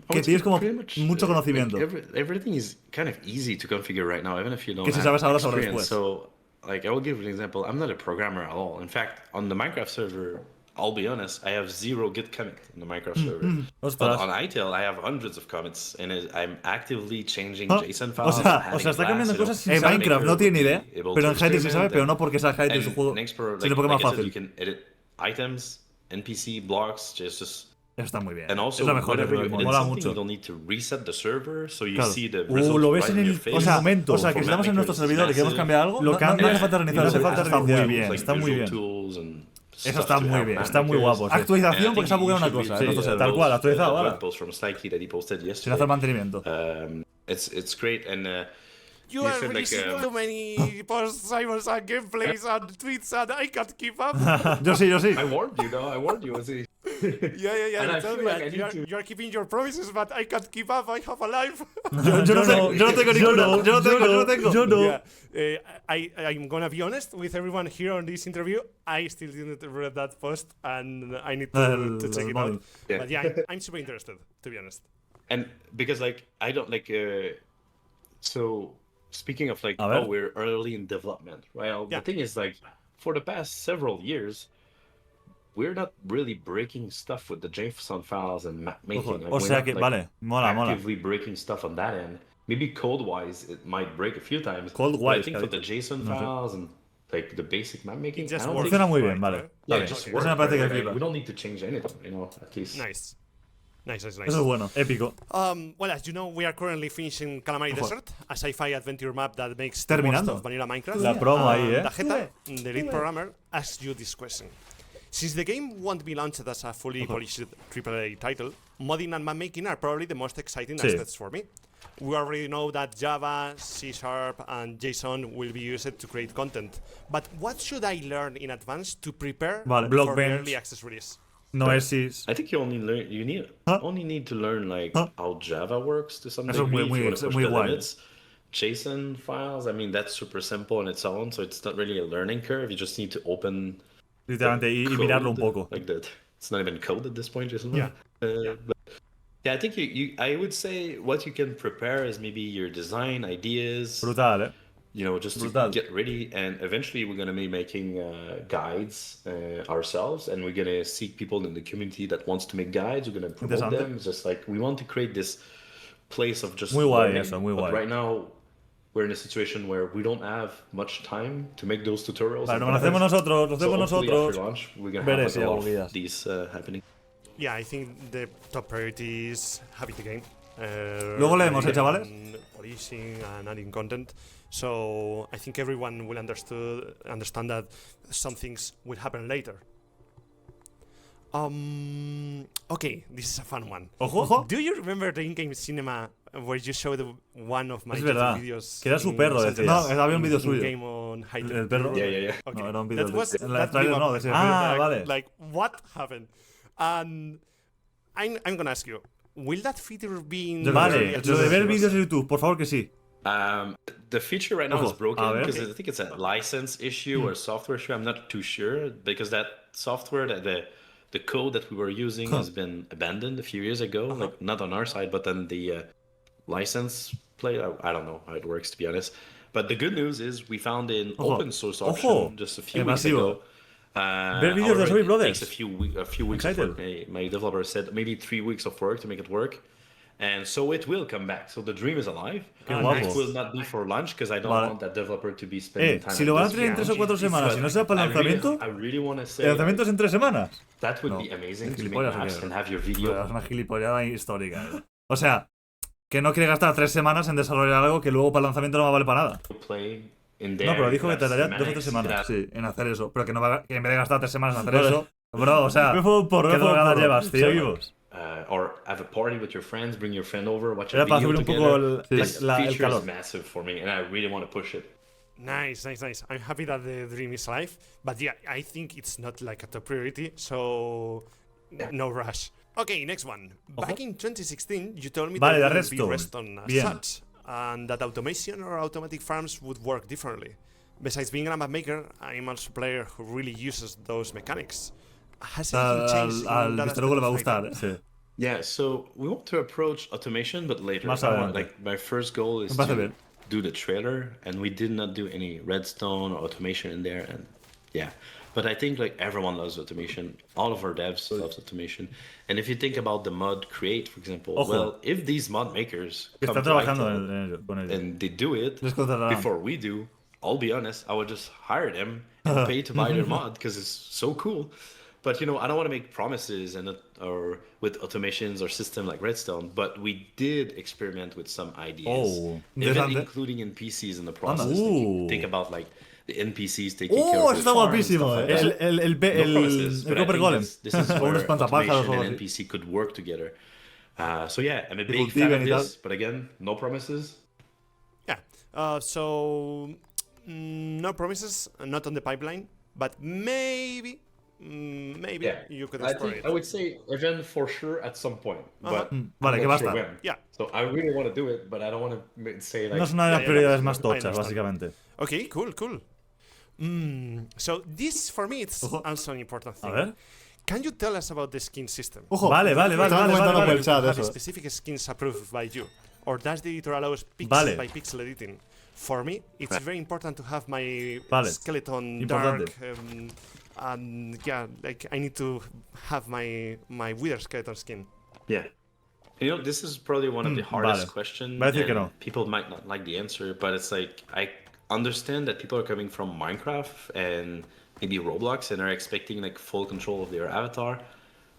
que tienes como mucho conocimiento.
Like everything is kind of easy to configure right now, even if you don't
que si sabes ahora sobre después.
So, like, I will give an example. I'm not a programmer at all. In fact, on the Minecraft server, I'll be honest, I have 0 git commit in the Minecraft server. But on Hytale, I have hundreds of commits, and I'm actively changing JSON files.
O sea, está cambiando cosas sin saber. Minecraft no tiene ni idea, pero en Hytale sí sabe, pero no porque sea Hytale su juego, sino porque es más fácil.
You can edit items, NPC, blocks, just
Eso está muy bien.
And also,
es lo mejor,
mola mucho. You don't need to reset the server, so you see the results
lo ves en el momento. O sea, que si estamos en nuestro servidor y queremos cambiar algo, lo cambia. No hace falta reiniciar. Está muy bien, está muy bien. Eso está muy bien, está muy guapo. Sí. Actualización porque se ha bugueado una cosa. Tal cual, actualizado ahora. Sin hacer mantenimiento.
It's great and
you are releasing too many posts, Simon, and gameplays and tweets, and I can't keep up.
Yo sí.
I warned you, though. I warned you.
Yeah. And I feel like you are keeping your promises, but I can't keep up. I have a life.
Yo no tengo ninguno. Yo no.
Yeah. I'm gonna be honest with everyone here on this interview. I still didn't read that post, and I need to check it out. Yeah. But yeah, I'm super interested, to be honest.
And because like I don't like so. Speaking of like, we're early in development, right? The thing is like, for the past several years, we're not really breaking stuff with the JSON files and map making.
O sea que, mola.
Actively breaking stuff on that end. Maybe code-wise, it might break a few times.
Code-wise,
I think for the JSON files and like the basic map making,
funciona muy bien, vale.
Yeah, it just works. We don't need to change anything, at least.
Nice. Nice.
Eso es bueno, épico.
Well, as you know, we are currently finishing Calamari Desert, a sci-fi adventure map that makes the most of vanilla Minecraft.
La promo ahí,
Dajeta, the lead programmer, asks you this question. Since the game won't be launched as a fully polished AAA title, modding and map making are probably the most exciting aspects for me. We already know that Java, C#, and JSON will be used to create content. But what should I learn in advance to prepare for the early access release?
NUEVAS.
I think you only need to learn like how Java works to some degree. If you want to push the limits. JSON files, I mean, that's super simple on its own, so it's not really a learning curve. You just need to open
literalmente y mirarlo un poco.
Like that. It's not even code at this point, JSON.
Yeah.
But yeah, I think I would say what you can prepare is maybe your design ideas.
Brutal, eh?
You know, just to get ready, and eventually we're gonna be making guides ourselves, and we're gonna seek people in the community that wants to make guides. We're gonna promote them. It's just like we want to create this place of just learning. But right now we're in a situation where we don't have much time to make those tutorials.
Vale, lo hacemos nosotros,
after launch, we're gonna have like, a lot of these happening.
Yeah, I think the top priority is having the game.
Luego leemos, chavales.
Polishing and adding content. So I think everyone will understand that some things will happen later. Okay, this is a fun one.
Ojo.
Do you remember the in-game cinema where you showed one of my videos?
Que era su perro, decía. No, había un vídeo suyo.
Game on Hytale.
El perro.
Yeah.
Okay. No, era un vídeo.
Vale. Like, what happened? And I'm gonna ask you, will that feature be in
Vale, lo de ver vídeos en YouTube, por favor que sí.
The feature right now is broken because I think it's a license issue or software issue. I'm not too sure because that software, that the code that we were using has been abandoned a few years ago. Like not on our side, but then the license play. I don't know how it works, to be honest. But the good news is we found an open source option just a few weeks ago.
Ver vídeos de Orbis Brothers.
Takes a few weeks of work. My developer said maybe 3 weeks of work to make it work. And so it will come back. So the dream is alive. It will not be for launch because I don't want that developer to be spending time.
Si lo van a tener en 3 o 4 semanas, si no sea para el lanzamiento,
I really want to say
el lanzamiento es en 3 semanas.
That would be amazing to make apps and have your video.
Es una gilipollada histórica. O sea, que no quiere gastar 3 semanas en desarrollar algo que luego para el lanzamiento no va a valer para nada. No, pero dijo que tardaría 2 o 3 semanas en hacer eso. Pero que en vez de gastar 3 semanas en hacer eso, bro, o sea, ¿qué drogadas llevas, tío?
Seguimos. Or have a party with your friends, bring your friend over, watch a
Era para
video
subir un
together.
poco
This feature
calor.
is massive for me, and I really want to push it.
Nice. I'm happy that the dream is alive, but yeah, I think it's not like a top priority, so no rush. Okay, next one. Back in 2016, you told me that there would be Redstone as such, and that automation or automatic farms would work differently. Besides being a map maker, I'm also a player who really uses those mechanics. Has anything changed?
Al Vistor le va a gustar, sí.
Yeah, so we want to approach automation, but later. Like my first goal is to do the trailer, and we did not do any Redstone or automation in there, and yeah. But I think like everyone loves automation. All of our devs loves automation. And if you think about the mod create, for example, well, if these mod makers come to Hytale and they do it before we do, I'll be honest, I would just hire them and pay to buy their mod because it's so cool. But you know, I don't want to make promises or with automations or system like Redstone. But we did experiment with some ideas, even including NPCs in the process. Think about like the NPCs taking care of the farm and stuff like that. El Copper Golem. This is where automation and NPC could work together. So yeah, I'm a big fan of this. But again, no promises.
Yeah. So no promises, not on the pipeline. But maybe you could explore it.
I would say even for sure at some point, but
vale, que basta.
When. Yeah. So I really want to do it, but I don't want to say like.
No es una de las prioridades más tochas, básicamente.
Okay, cool. So this for me it's also an important thing.
A ver.
Can you tell us about the skin system?
Vale.
Have specific skins approved by you, or does the editor allow pixel by pixel editing? For me, it's very important to have my skeleton dark. And yeah, like I need to have my wither skeleton skin.
Yeah. You know, this is probably one of the hardest questions. People might not like the answer, but it's like I understand that people are coming from Minecraft and maybe Roblox and are expecting like full control of their avatar.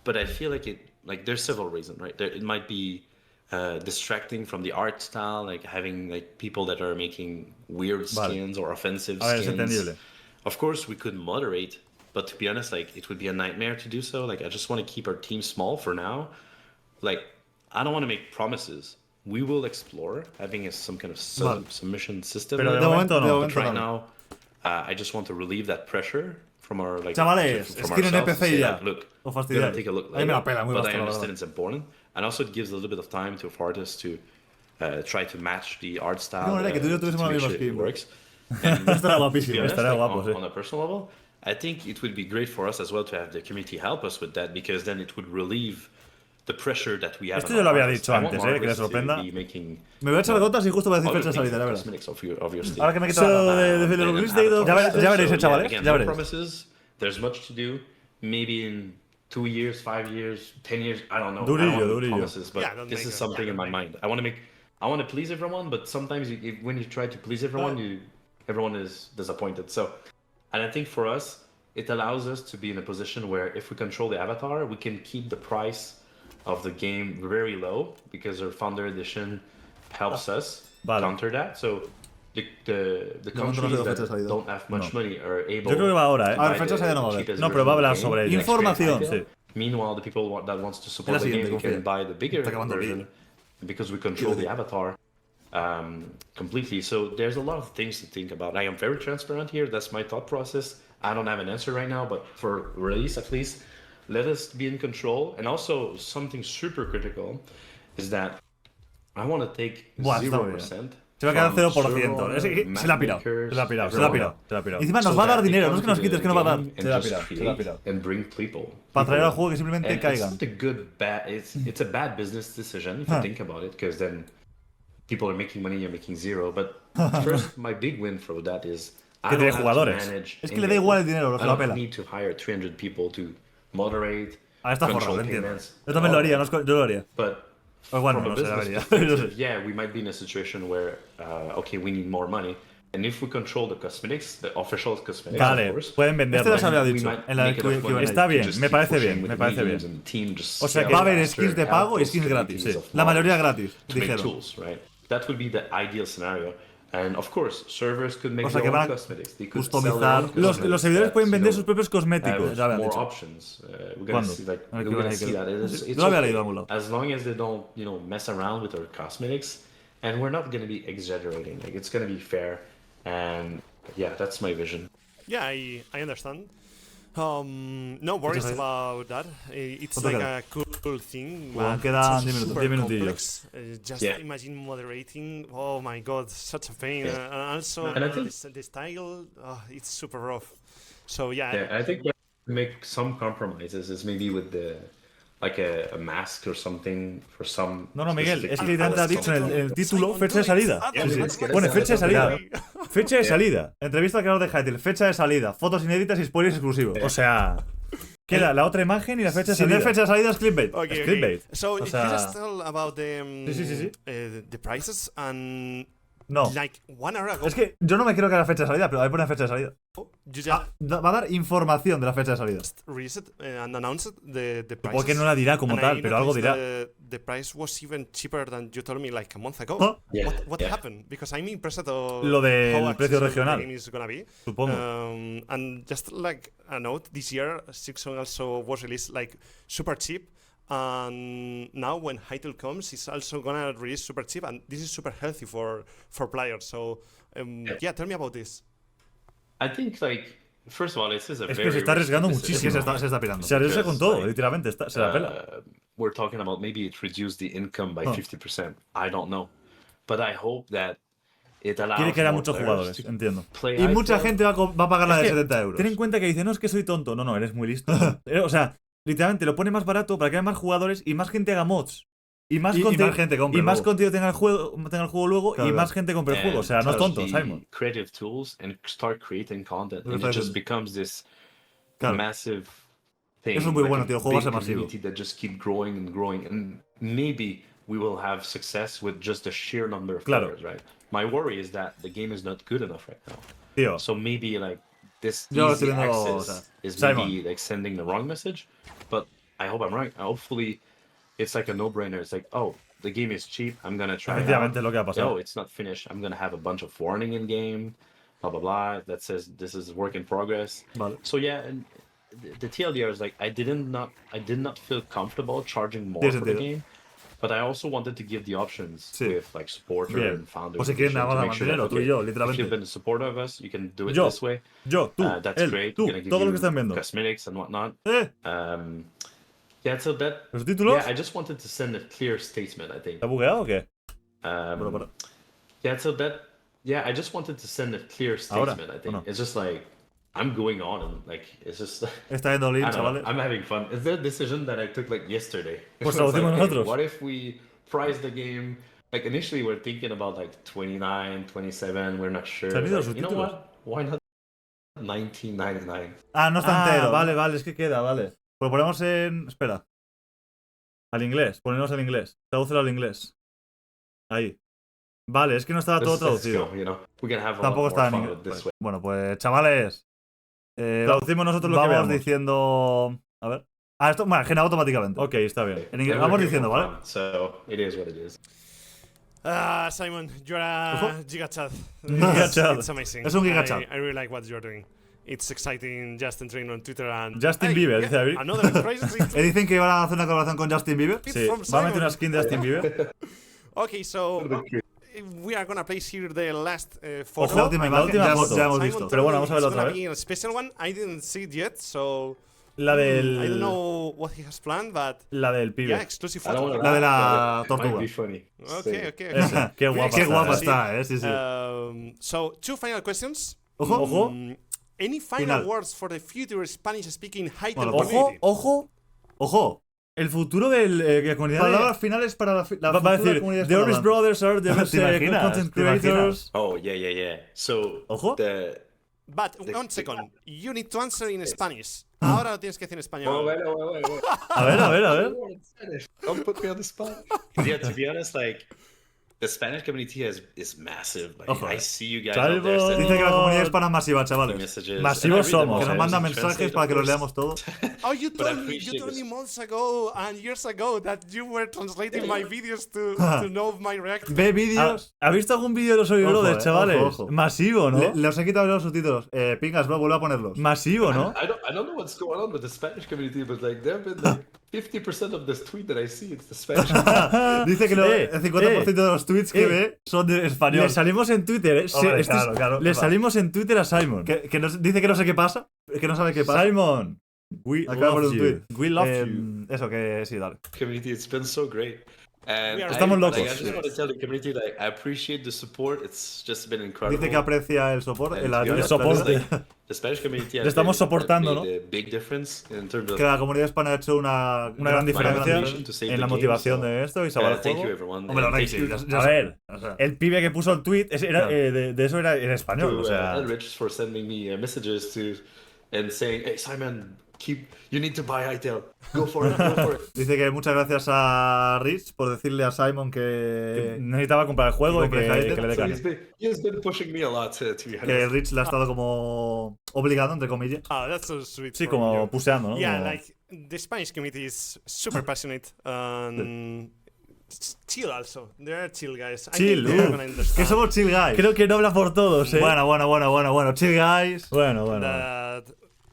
But I feel like there's several reasons, right? It might be distracting from the art style, like having like people that are making weird skins or offensive skins. Of course, we could moderate. But to be honest, like it would be a nightmare to do so. Like I just want to keep our team small for now. Like I don't want to make promises we will explore having some kind of submission system.
Pero de momento no.
But right now, I just want to relieve that pressure from our
Chavales, es que en NPC ya.
Look,
O
we're gonna take a look later,
me la pela muy
but I
bastante,
understand it's important, and also it gives a little bit of time to artists to try to match the art style.
No, que tú y yo tuviésemos la misma
skin. Works.
Estará guapísimo, estará guapo, sí.
On a personal level, I think it would be great for us as well to have the community help us with that, because then it would relieve the pressure that we have.
Esto yo lo había dicho antes, que les sorprenda. Me voy a echar gotas y justo voy a decir fecha de salida, la verdad. Ahora que me quito la release date, ya veréis, chavales, ya veréis.
There's much to do. Maybe in 2 years, 5 years, 10 years, I don't know.
Durillo.
Promises, but this is something in my mind. I want to please everyone, but sometimes when you try to please everyone, everyone is disappointed. So, and I think for us, it allows us to be in a position where if we control the avatar, we can keep the price of the game very low, because our Founder Edition helps us counter that. So the countries that don't have much money are able.
Yo creo que va ahora, A ver, fecha de salida no va a haber. No, pero va a hablar sobre ello. Información, sí.
Meanwhile, the people that wants to support the game can buy the bigger version, because we control the avatar completely. So there's a lot of things to think about. I am very transparent here. That's my thought process. I don't have an answer right now, but for release at least, let us be in control. And also something super critical is that I want to take 0%.
Se va a quedar 0%. Se la ha pirado. Y encima nos va a dar dinero, no es que nos quites, que nos va a dar. Se la ha pirado. Para traer al juego que simplemente caigan.
It's a bad business decision if you think about it, because then people are making money, you're making zero. But first, my big win for that is
que tiene jugadores. Es que le da igual el dinero, se la pela.
I don't need to hire 300 people to moderate.
Está forrado, entiendo. Yo también lo haría, yo lo haría. Pues bueno, no sé, debería.
Yeah, we might be in a situation where, okay, we need more money. And if we control the cosmetics, the official cosmetics,
vale,
of course,
pueden venderlo. Esto lo había dicho. Está bien, me parece bien. O sea, que va a haber skins de pago y skins gratis, sí. La mayoría gratis, dijeron.
That would be the ideal scenario. And of course, servers could make their own cosmetics. They could
customizar. Los servidores pueden vender sus propios cosméticos. Ya habían dicho.
¿Cuándo? We're gonna see that.
Lo había leído a algún lado.
As long as they don't, mess around with our cosmetics, and we're not gonna be exaggerating. Like, it's gonna be fair, and yeah, that's my vision.
Yeah, I understand. No worries about that. It's like a cool thing.
Quedan 10 minutillos.
Just imagine moderating. Oh my god, such a pain. And also,
and I think
the style, it's super rough. So
yeah, I think we make some compromises. Is maybe with the a mask or something for some.
No, Miguel, es que te ha dicho en el título fecha de salida. Pone fecha de salida. Fecha de salida. Entrevista al creador de Hytale. Fecha de salida. Fotos inéditas y spoilers exclusivos. O sea, queda la otra imagen y la fecha de salida. Si no hay fecha de salida es clickbait.
Es
clickbait.
So, you just tell about the prices and.
No.
Like 1 hour ago.
Es que yo no me quiero que haya fecha de salida, pero ahí pone fecha de salida. Va a dar información de la fecha de salida.
And announced the prices.
Porque no la dirá como tal, pero algo dirá.
The price was even cheaper than you told me like a month ago. What happened? Because I'm impressed of
lo del precio regional.
The game is gonna be.
Supongo.
And just like a note, this year Sixon also was released like super cheap. And now when Hytale comes, it's also gonna release super cheap, and this is super healthy for players. So tell me about this.
I think first of all, this is a
es que se está arriesgando muchísimo. Es que se está pirando. Se arriesga con todo, literalmente. Se la pela.
We're talking about maybe it reduced the income by 50%. I don't know, but I hope that it allows.
Quiere que haya muchos jugadores, entiendo. Y mucha gente va a pagar la de 70 euros. Ten en cuenta que dice, no, es que soy tonto. No, eres muy listo. O sea, literalmente lo pone más barato para que haya más jugadores y más gente haga mods. Y más gente compre. Y más contenido tenga el juego luego, y más gente compre el juego. O sea, no es tonto, Simon.
Creative tools and start creating content. And it just becomes this massive thing.
Eso es muy bueno, tío. El juego va a ser masivo.
That just keep growing and growing. And maybe we will have success with just the sheer number of players, right? My worry is that the game is not good enough right now.
Tío.
So maybe this easy access is maybe sending the wrong message. But I hope I'm right. Hopefully, it's like a no-brainer. It's like, oh, the game is cheap. I'm gonna try it out. No, it's not finished. I'm gonna have a bunch of warning in game, blah blah blah. That says this is work in progress.
Vale.
So yeah, and the TLDR is I did not feel comfortable charging more for the game. But I also wanted to give the options with like supporter and founder.
O si quieren nada más mantenerlo, tú y yo, literalmente.
If you've been a supporter of us, you can do it
yo,
this way.
Yo, tú,
that's great.
Tú, todo lo que están viendo.
Cosmetics and whatnot. Yeah, so that.
¿Los títulos?
Yeah, I just wanted to send a clear statement, I think.
¿Está bugueado o qué?
Yeah, so that. Yeah, I just wanted to send a clear statement, I think. It's just like, I'm going on and like, it's just.
Está viendo Lin, chavales.
I'm having fun. It's the decision that I took like yesterday.
Pues lo hacemos nosotros.
What if we price the game? Like initially we're thinking about like 29, 27, we're not sure. Like, you know what? Why not 19.99?
Ah, no está entero. Vale, es que queda, vale. Pues ponemos en... Espera. Al inglés, ponemos al inglés. Tradúcelo al inglés. Ahí. Vale, es que no estaba todo traducido. Tampoco está en inglés. Bueno, pues chavales. Traducimos nosotros lo que vamos diciendo... A ver. Ah, esto, bueno, genera automáticamente. Ok, está bien. En inglés vamos diciendo, ¿vale?
So, it is what it is.
Simon, you're a gigachad. It's amazing.
Es un gigachad.
I really like what you're doing. It's exciting. Just entering on Twitter and...
Justin Bieber, dice David. Dicen que iban a hacer una colaboración con Justin Bieber. Sí, va a meter una skin de Justin Bieber.
Okay, so... we are gonna place here the last photo.
La última imagen, ya hemos visto. Pero bueno, vamos a verlo otra vez.
A special one. I didn't see it yet, so...
La del...
I don't know what he has planned, but...
La del pibe.
Yeah, exclusive photo.
La de la tortuga.
Okay.
Qué guapa está, sí.
So, two final questions.
Ojo.
Any final words for the future Spanish-speaking Hytale community?
Ojo. El futuro de la comunidad. Palabras finales para la va a decir, the Orbis Brothers are the best content creators.
Oh, yeah. So,
ojo.
But one second, you need to answer in Spanish. Ahora lo tienes que decir en español.
Bueno.
A ver.
Don't put me on the spot. Yeah, to be honest, like, the Spanish community is massive. Like, I see you guys out there.
Dice que la comunidad hispana es masiva, chavales. Masivos somos. Que nos mandan mensajes para que los leamos todos.
Oh, you told me months ago and years ago that you were translating my videos to know my reaction.
Ve vídeos. ¿Has visto algún vídeo de los Orbis Brothers, chavales? Masivo, ¿no? Les he quitado los subtítulos. Pingas, bro, vuelve a ponerlos. Masivo, ¿no?
I don't know what's going on with the Spanish community, but like there have been like 50% of this tweet that I see, it's the Spanish.
Dice que el 50% de los tweets que ve son de español. Le salimos en Twitter, claro. Le salimos en Twitter a Simon. Que dice que no sé qué pasa, que no sabe qué pasa. Simon, we love you. We love you. Eso, que sí, dale.
Community, it's been so great. And
estamos locos.
I just want to tell the community that I appreciate the support. It's just been incredible.
Dice que aprecia el soporte. El soporte.
The Spanish community
le estamos soportando, ¿no?
Big difference in terms of
que la comunidad hispana ha hecho una gran diferencia en la motivación de esto y salvar el juego. Hombre, a ver, el pibe que puso el tweet de eso era en español. O sea,
Rich for sending me messages and saying, hey Simon, you need to buy Hytale. Go for it.
Dice que muchas gracias a Rich por decirle a Simon que necesitaba comprar el juego y que le dé caña.
He's been pushing me a lot, to be honest.
Que Rich le ha estado como obligando, entre comillas.
Oh, that's so sweet.
Sí, como puseando, ¿no?
Yeah, like the Spanish community is super passionate and chill also. There are chill guys.
Chill, que somos chill guys. Creo que no habla por todos, Bueno, chill guys. Bueno.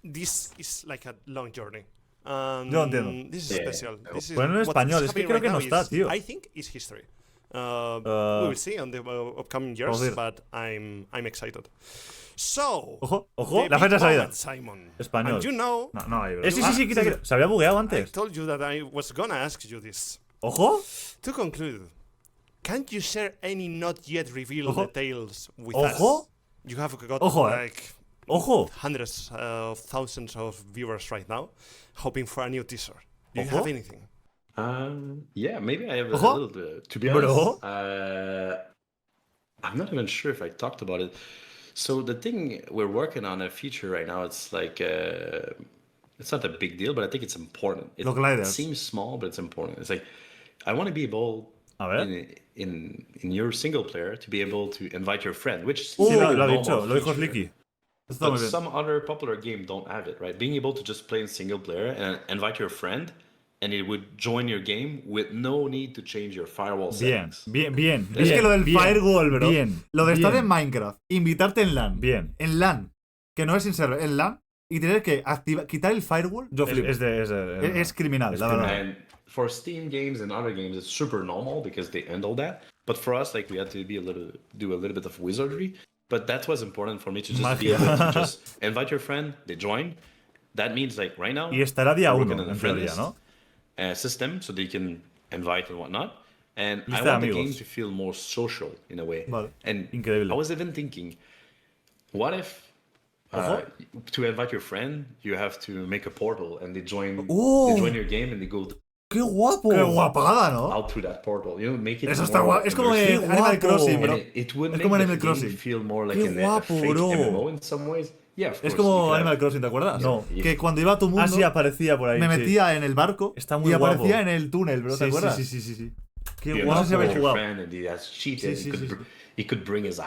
This is like a long journey.
Yo entiendo.
This is special.
Bueno, en español, es que creo que no está, tío.
I think it's history. We will see on the upcoming years, but I'm excited. So,
ojo, la fecha de salida.
Simon.
Español.
And you know,
no hay. Sí, quita. Se había bugueado antes.
I told you that I was gonna ask you this.
Ojo.
To conclude, can't you share any not yet revealed details with us? You have got hundreds of thousands of viewers right now, hoping for a new teaser. Do you have anything?
Yeah, maybe I have a little bit. To be honest, I'm not even sure if I talked about it. So the thing we're working on a feature right now, it's like it's not a big deal, but I think it's important. It seems small, but it's important. It's like I want to be able in your single player to be able to invite your friend, which
lo dijo Slicky.
But some other popular game don't have it, right? Being able to just play in single player and invite your friend, and it would join your game with no need to change your firewall settings.
Bien. Es que lo del firewall, bro. Lo de estar en Minecraft, invitarte en LAN. En LAN. Que no es sin server, en LAN.
y tener que quitar el firewall es criminal, la verdad.
And for Steam games and other games, it's super normal because they handle that. But for us, like, we had to do a little bit of wizardry. But that was important for me to just be able to just invite your friend, they join. That means, like, right now,
y estará día
we're
1
working on a
en
friend
teoría,
list,
¿no?
System, so they can invite and whatnot. And I
Lista
want
de
the game
amigos.
to feel more social in a way.
Vale.
And
Increíble.
I was even thinking, what if to invite your friend, you have to make a portal and they join your game and they go
¡Qué guapo! ¡Qué guapada, ¿no?
out through that portal. You know, make it
Eso
more
está guapo. Es como
immersive.
en Animal Crossing, bro.
And it would
Es
make
como en
the
Animal
game
Crossing.
feel more like
Qué
a
guapo,
fake
bro.
MMO in some ways. Yeah, of
Es
course,
como
you
Animal
could
Crossing, ¿te acuerdas?
No.
Que cuando iba a tu mundo,
Sí, aparecía por ahí.
me
sí.
metía en el barco
Está muy
y
guapo.
aparecía en el túnel, bro, ¿te acuerdas?
Sí. Qué
You
guapo.
know,
habéis
your
jugado.
friend and he has cheated. He could bring his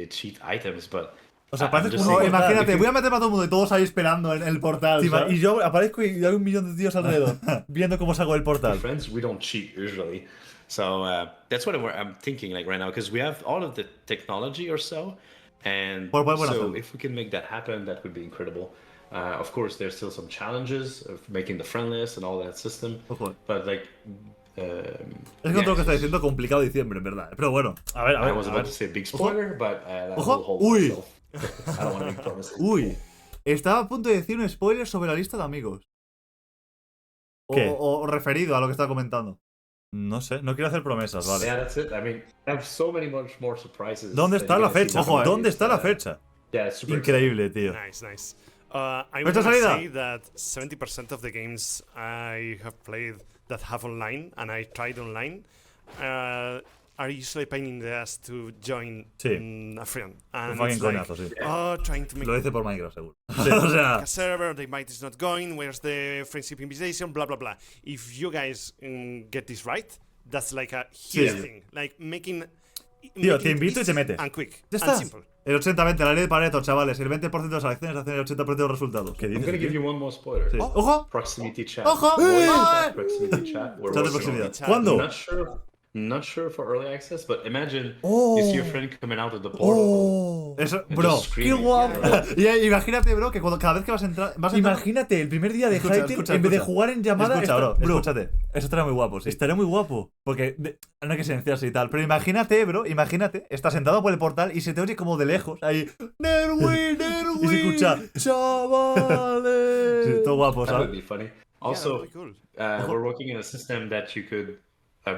cheat items, but
O sea,
I'm
parece
just
como-
saying,
Imagínate,
if
voy a meter para todo el mundo y todos ahí esperando en el portal, ¿sabes?
Y yo aparezco y hay un millón de tíos alrededor viendo cómo saco el portal.
friends, we don't cheat usually. So that's what I'm thinking like right now, because we have all of the technology or so, and
Bueno,
so
hacerlo.
if we can make that happen, that would be incredible. Of course, there's still some challenges of making the friend list and all that system,
Ojo.
but like.
Es que todo lo que está diciendo complicado diciembre, en verdad. Pero bueno,
A ver,
I was about to say big spoiler, but that
Ojo.
will hold
Uy.
myself. I don't want to make promises.
uy, estaba a punto de decir un spoiler sobre la lista de amigos.
¿Qué?
O referido a lo que estaba comentando.
no sé, no quiero hacer promesas, vale.
Yeah, that's it. I mean, I have so many much more surprises.
¿Dónde
that
está
you're
la
gonna see
fecha?
now.
¿Dónde
It's,
está la fecha?
Yeah, it's super
Increíble, tío.
Nice. I
¿Fecha
want to
salida?
say that 70% of the games I have played that have online, and I tried online, are usually pain in the ass to join a friend. And
Fucking
it's like,
coñazo, sí.
trying to make
Lo hice por Minecraft, seguro.
Sí, o sea,
a server, the invite is not going, where's the friendship invitation, blah, blah, blah. If you guys get this right, that's like a huge thing. Like making
Tío, te invito y te metes.
and quick,
ya
and
está.
simple.
El 80-20, la ley de Pareto, chavales. El 20% de las acciones hacen el 80% de los resultados.
¿Qué
I'm
dices?
gonna give
tío?
you one more spoiler.
Sí.
¡Ojo!
Proximity chat.
¡Ojo!
Proximity chat. We're
Chat de
working on
proximidad.
it.
¿Cuándo?
Not sure for early access, but imagine you see your friend coming out of the portal.
¡Oh!
Eso,
and
bro,
just
qué
screaming.
guapo. Y imagínate, bro, que cada vez que vas a entrar.
Imagínate, el primer día de
Escucha,
Hytale,
escucha,
en vez de
escucha.
jugar en llamada,
Escucha, bro, escúchate.
Eso estaría muy guapo, sí. Estaría muy guapo.
Porque no hay que silenciarse y tal. Pero imagínate, bro, estás sentado por el portal y se te oye como de lejos. Ahí. ¡Nerwi!
Y se escucha, ¡chavales!
Sí, todo guapo,
That would
¿sabes?
be funny.
Yeah,
Also,
that'd be cool.
we're working in a system that you could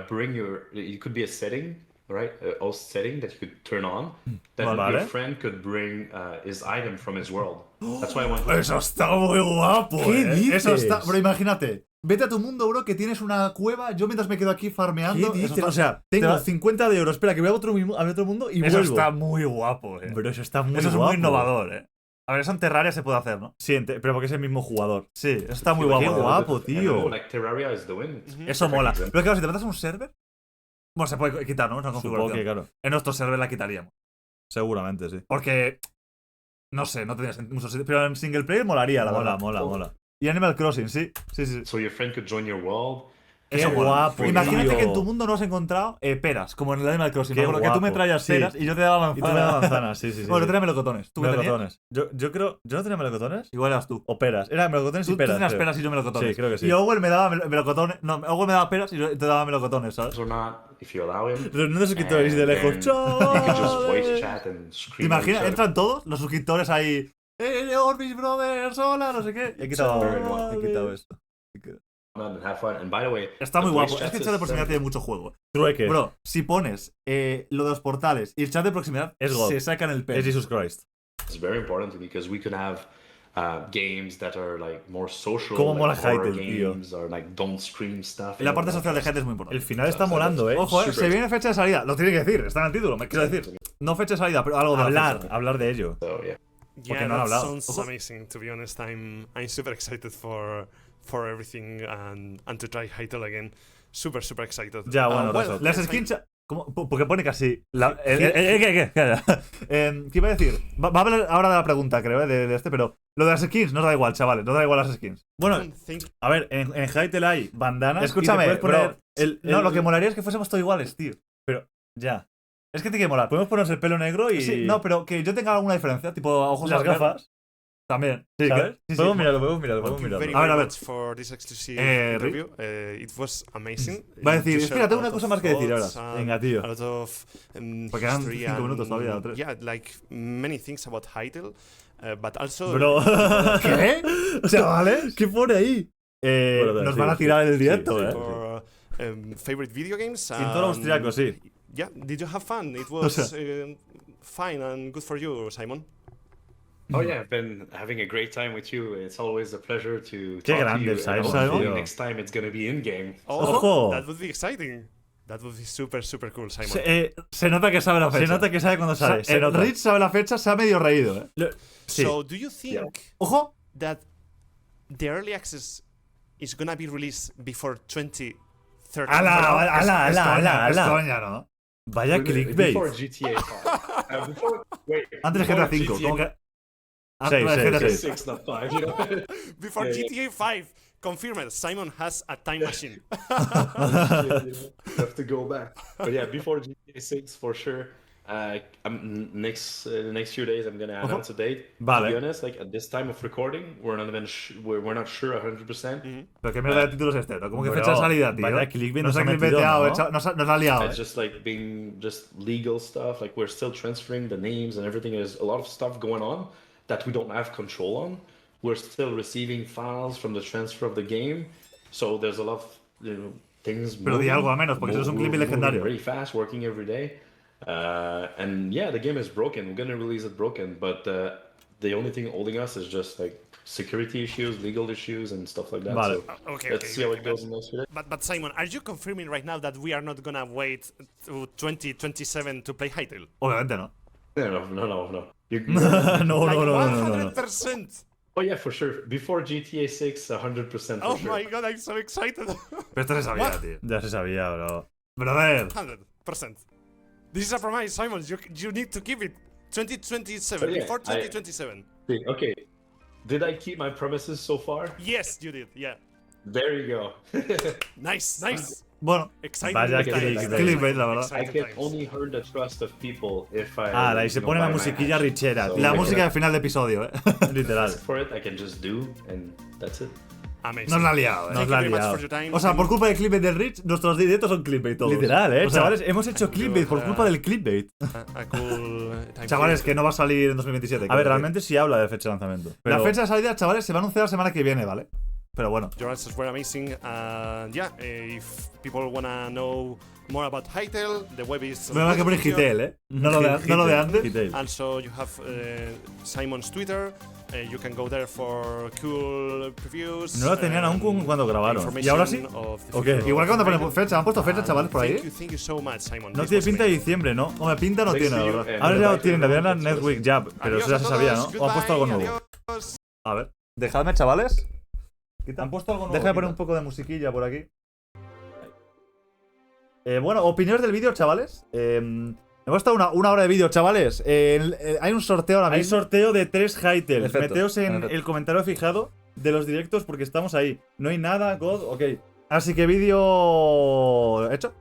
bring it could be a setting, right? A host setting that you could turn on. That
Vale.
your friend could bring his item from his world. That's why I want.
Eso está muy guapo.
¿Qué dices?
Eso está. Bro, imagínate. Vete a tu mundo, bro, que tienes una cueva. Yo mientras me quedo aquí farmeando.
¿Qué
eso
dices?
está-
O sea,
te
tengo
va-
50 de euros. Espera, que voy a otro mundo y
Eso
vuelvo.
está muy guapo,
Pero eso está muy
Eso es
guapo.
muy innovador, A ver, eso en Terraria se puede hacer, ¿no?
Sí, pero porque es el mismo jugador.
Sí, eso está muy
Qué
guapo.
guapo,
And
tío.
like Terraria is doing.
Eso mola.
Perfect
Pero claro, si te metes a un server. Bueno, se puede quitar, ¿no? Esa
Supongo
configuración.
que, claro.
En nuestro server la quitaríamos.
Seguramente, sí.
Porque. No sé, no tendría mucho sentido. Pero en single player molaría, la verdad.
Mola.
Y Animal Crossing, sí. Sí.
So your friend could join your world.
Qué
Eso mola.
guapo,
Imagínate
tío.
que en tu mundo no has encontrado peras, como en el Animal Crossing.
Qué
Me acuerdo que tú me
guapo.
traías
Sí.
peras y yo te daba
Y tú me das
manzanas.
manzanas, sí.
Bueno, tráeme melocotones. ¿Tú qué tenías?
Melocotones. Yo creo. ¿Yo no tenía melocotones?
Igual eras tú.
O peras. Era melocotones y
Tú
peras.
tenías
creo.
peras y yo melocotones.
Sí, creo que sí.
Y Owen me daba melocotones. No, Owen me daba peras y yo te daba melocotones, ¿sabes?
Or not, if you allow him.
Pero no de suscriptores y de
And
lejos.
then You could just voice
¡Chavales!
chat and
¿Te
scream. at
imaginas?
each other.
Entran todos los suscriptores ahí. Orbis Brothers, hola, no sé qué. Y he quitado esto.
And have fun. And by the way,
Está
the
muy
voice
guapo. Es
chat
que el chat de proximidad
system-
tiene mucho juego.
Trueque.
Bro, si pones lo de los portales y el chat de proximidad,
Es God.
se sacan el
Es
pelo.
Jesus Christ.
It's very important because we could have games that are like more social.
Cómo mola
like horror
Hytale, tío.
games or like don't scream stuff.
La parte social de gente es muy importante.
El final está molando,
Ojo,
Super.
se viene fecha de salida. Lo tiene que decir, está en el título, me quiero decir. No fecha de salida, pero algo de la fecha.
Hablar de ello.
So yeah.
Yeah,
no han
that
hablado.
sounds
Ojo.
amazing. To be honest, I'm super excited for everything and to try Hytale again. Super excited.
Ya, bueno,
well,
eso.
Las
let's
skins.
find-
¿Cómo? Porque pone casi. ¿Qué? Calla. ¿Qué iba a decir? Va a hablar ahora de la pregunta, creo, de este, pero lo de las skins nos da igual, chavales. Nos da igual las skins. Bueno,
don't think
A ver, en Hytale hay bandanas.
escúchame,
y te puedes poner
bro. No, lo que molaría es que fuésemos todos iguales, tío.
Ya.
Es que tiene que molar.
Podemos ponernos el pelo negro y.
Sí, no, pero que yo tenga alguna diferencia, tipo ojos
Las
verdes.
gafas. También, sí,
¿sabes?
Sí,
podemos mirarlo.
A ver.
For this exclusive review. It was amazing.
Va a decir, espera, tengo una cosa más que decir ahora.
Venga, tío.
A lot of
Porque quedan 5 minutos todavía, o 3.
Yeah, like many things about Hytale, but also.
Bro,
¿Qué? Chavales, ¿qué pone ahí? Nos van a tirar el directo,
for favorite video games.
Pintor austriaco, sí.
Yeah, did you have fun? It was fine and good for you, Simon.
Oh yeah, I've been having a great time with you. It's always a pleasure to
Qué
talk
grande
to you.
el Simon,
And hopefully
tío.
next time it's gonna be in game.
Ojo.
That would be exciting. That would be super, super cool, Simon.
Se nota que sabe la fecha.
se nota que sabe cuándo sale. Se nota.
Rich sabe la fecha, se ha medio reído,
Sí.
So, do you think
Ojo.
that the early access is gonna be released before 2030?
Esto coña, ¿no?
Vaya clickbait.
Before GTA 5.
Antes de GTA 5, ¿cómo que?
Seis,
Antes de GTA
seis.
6, not 5, you know?
Before
Yeah,
GTA 5, confirmed. Simon has a time machine.
You have to go back. But yeah, before GTA 6 for sure. Next few days I'm gonna announce a date.
Vale.
To be honest, like at this time of recording, we're not sure 100%.
Pero qué mierda de título es este, ¿no? ¿Cómo que
Bro,
fecha de salida, tío?
vaya clickbait
Nos
nos
ha
ha metido,
clickbaiteado,
¿no?
nos ha liado,
It's just like being just legal stuff. Like we're still transferring the names and everything. There's a lot of stuff going on that we don't have control on. We're still receiving files from the transfer of the game. So there's a lot of things.
Pero di algo al menos, porque eso es un clickbait legendario.
Very fast, working every day. And yeah, the game is broken. We're gonna release it broken, but the only thing holding us is just like security issues, legal issues, and stuff like that.
Vale.
So
Okay,
let's see how it goes in the next few days.
But Simon, are you confirming right now that we are not gonna wait to 2027 to play Hytale?
Obviamente no.
No.
No.
100%.
Oh yeah, for sure. Before GTA 6, 100% for
Oh
sure.
my god, I'm so excited.
Pero esto se sabía, tío.
Ya se sabía, bro.
Brother.
100%. This is a promise, Simon. You need to keep it. 2027,
But yeah,
before 2027.
Okay. Did I keep my promises so far?
Yes, you did. Yeah.
There you go.
Nice.
Bueno,
Exciting.
Vaya
times.
clickbait, la verdad.
I
Exciting
can
times.
only earn the trust of people if I.
Ah, y se pone la musiquilla richera, tío.
la música de final de episodio,
Literal.
For it, I can just do, and that's it.
Amazing.
Nos la ha liado,
Thank
Nos la ha
you very much
liado.
for your time.
O sea, por culpa del clickbait del Rich, nuestros directos son clickbait todos.
Literal,
O sea,
chavales. Hemos hecho clickbait por culpa del clickbait.
a cool time.
Chavales, que no va a salir en 2027.
A ver, realmente sí habla de fecha de lanzamiento.
La
pero-
fecha de salida, chavales, se va a anunciar la semana que viene, ¿vale? Pero bueno.
Your answers were amazing. And yeah, if people wanna know more about Hytale, the web is.
Me va a que poner Hytale, ¿eh? No lo de antes.
Hytale.
Also, you have Simon's Twitter. You can go there for cool previews.
No lo tenían aún cuando grabaron. ¿Y ahora sí? Ok.
Igual que cuando ponemos fecha, ¿han puesto fecha, chavales, por ahí?
Thank you so much, Simon.
No
This
tiene
was
pinta de
amazing.
diciembre, ¿no?
Hombre, pinta no tiene, la verdad.
Ahora ya lo
Bye.
tienen, deberían la Netweek Jab, pero eso ya se sabía, ¿no? O han puesto algo nuevo.
Adiós.
A ver. Dejadme, chavales.
¿Han puesto algo nuevo?
Déjame poner un poco de musiquilla por aquí. Bueno, opiniones del vídeo, chavales. Hemos estado una hora de vídeo, chavales. Hay un sorteo ahora
Hay
mismo.
sorteo de 3 Hytale.
Perfecto,
Meteos en
perfecto.
el comentario fijado de los directos porque estamos ahí. No hay nada, God, ok. Así que vídeo hecho.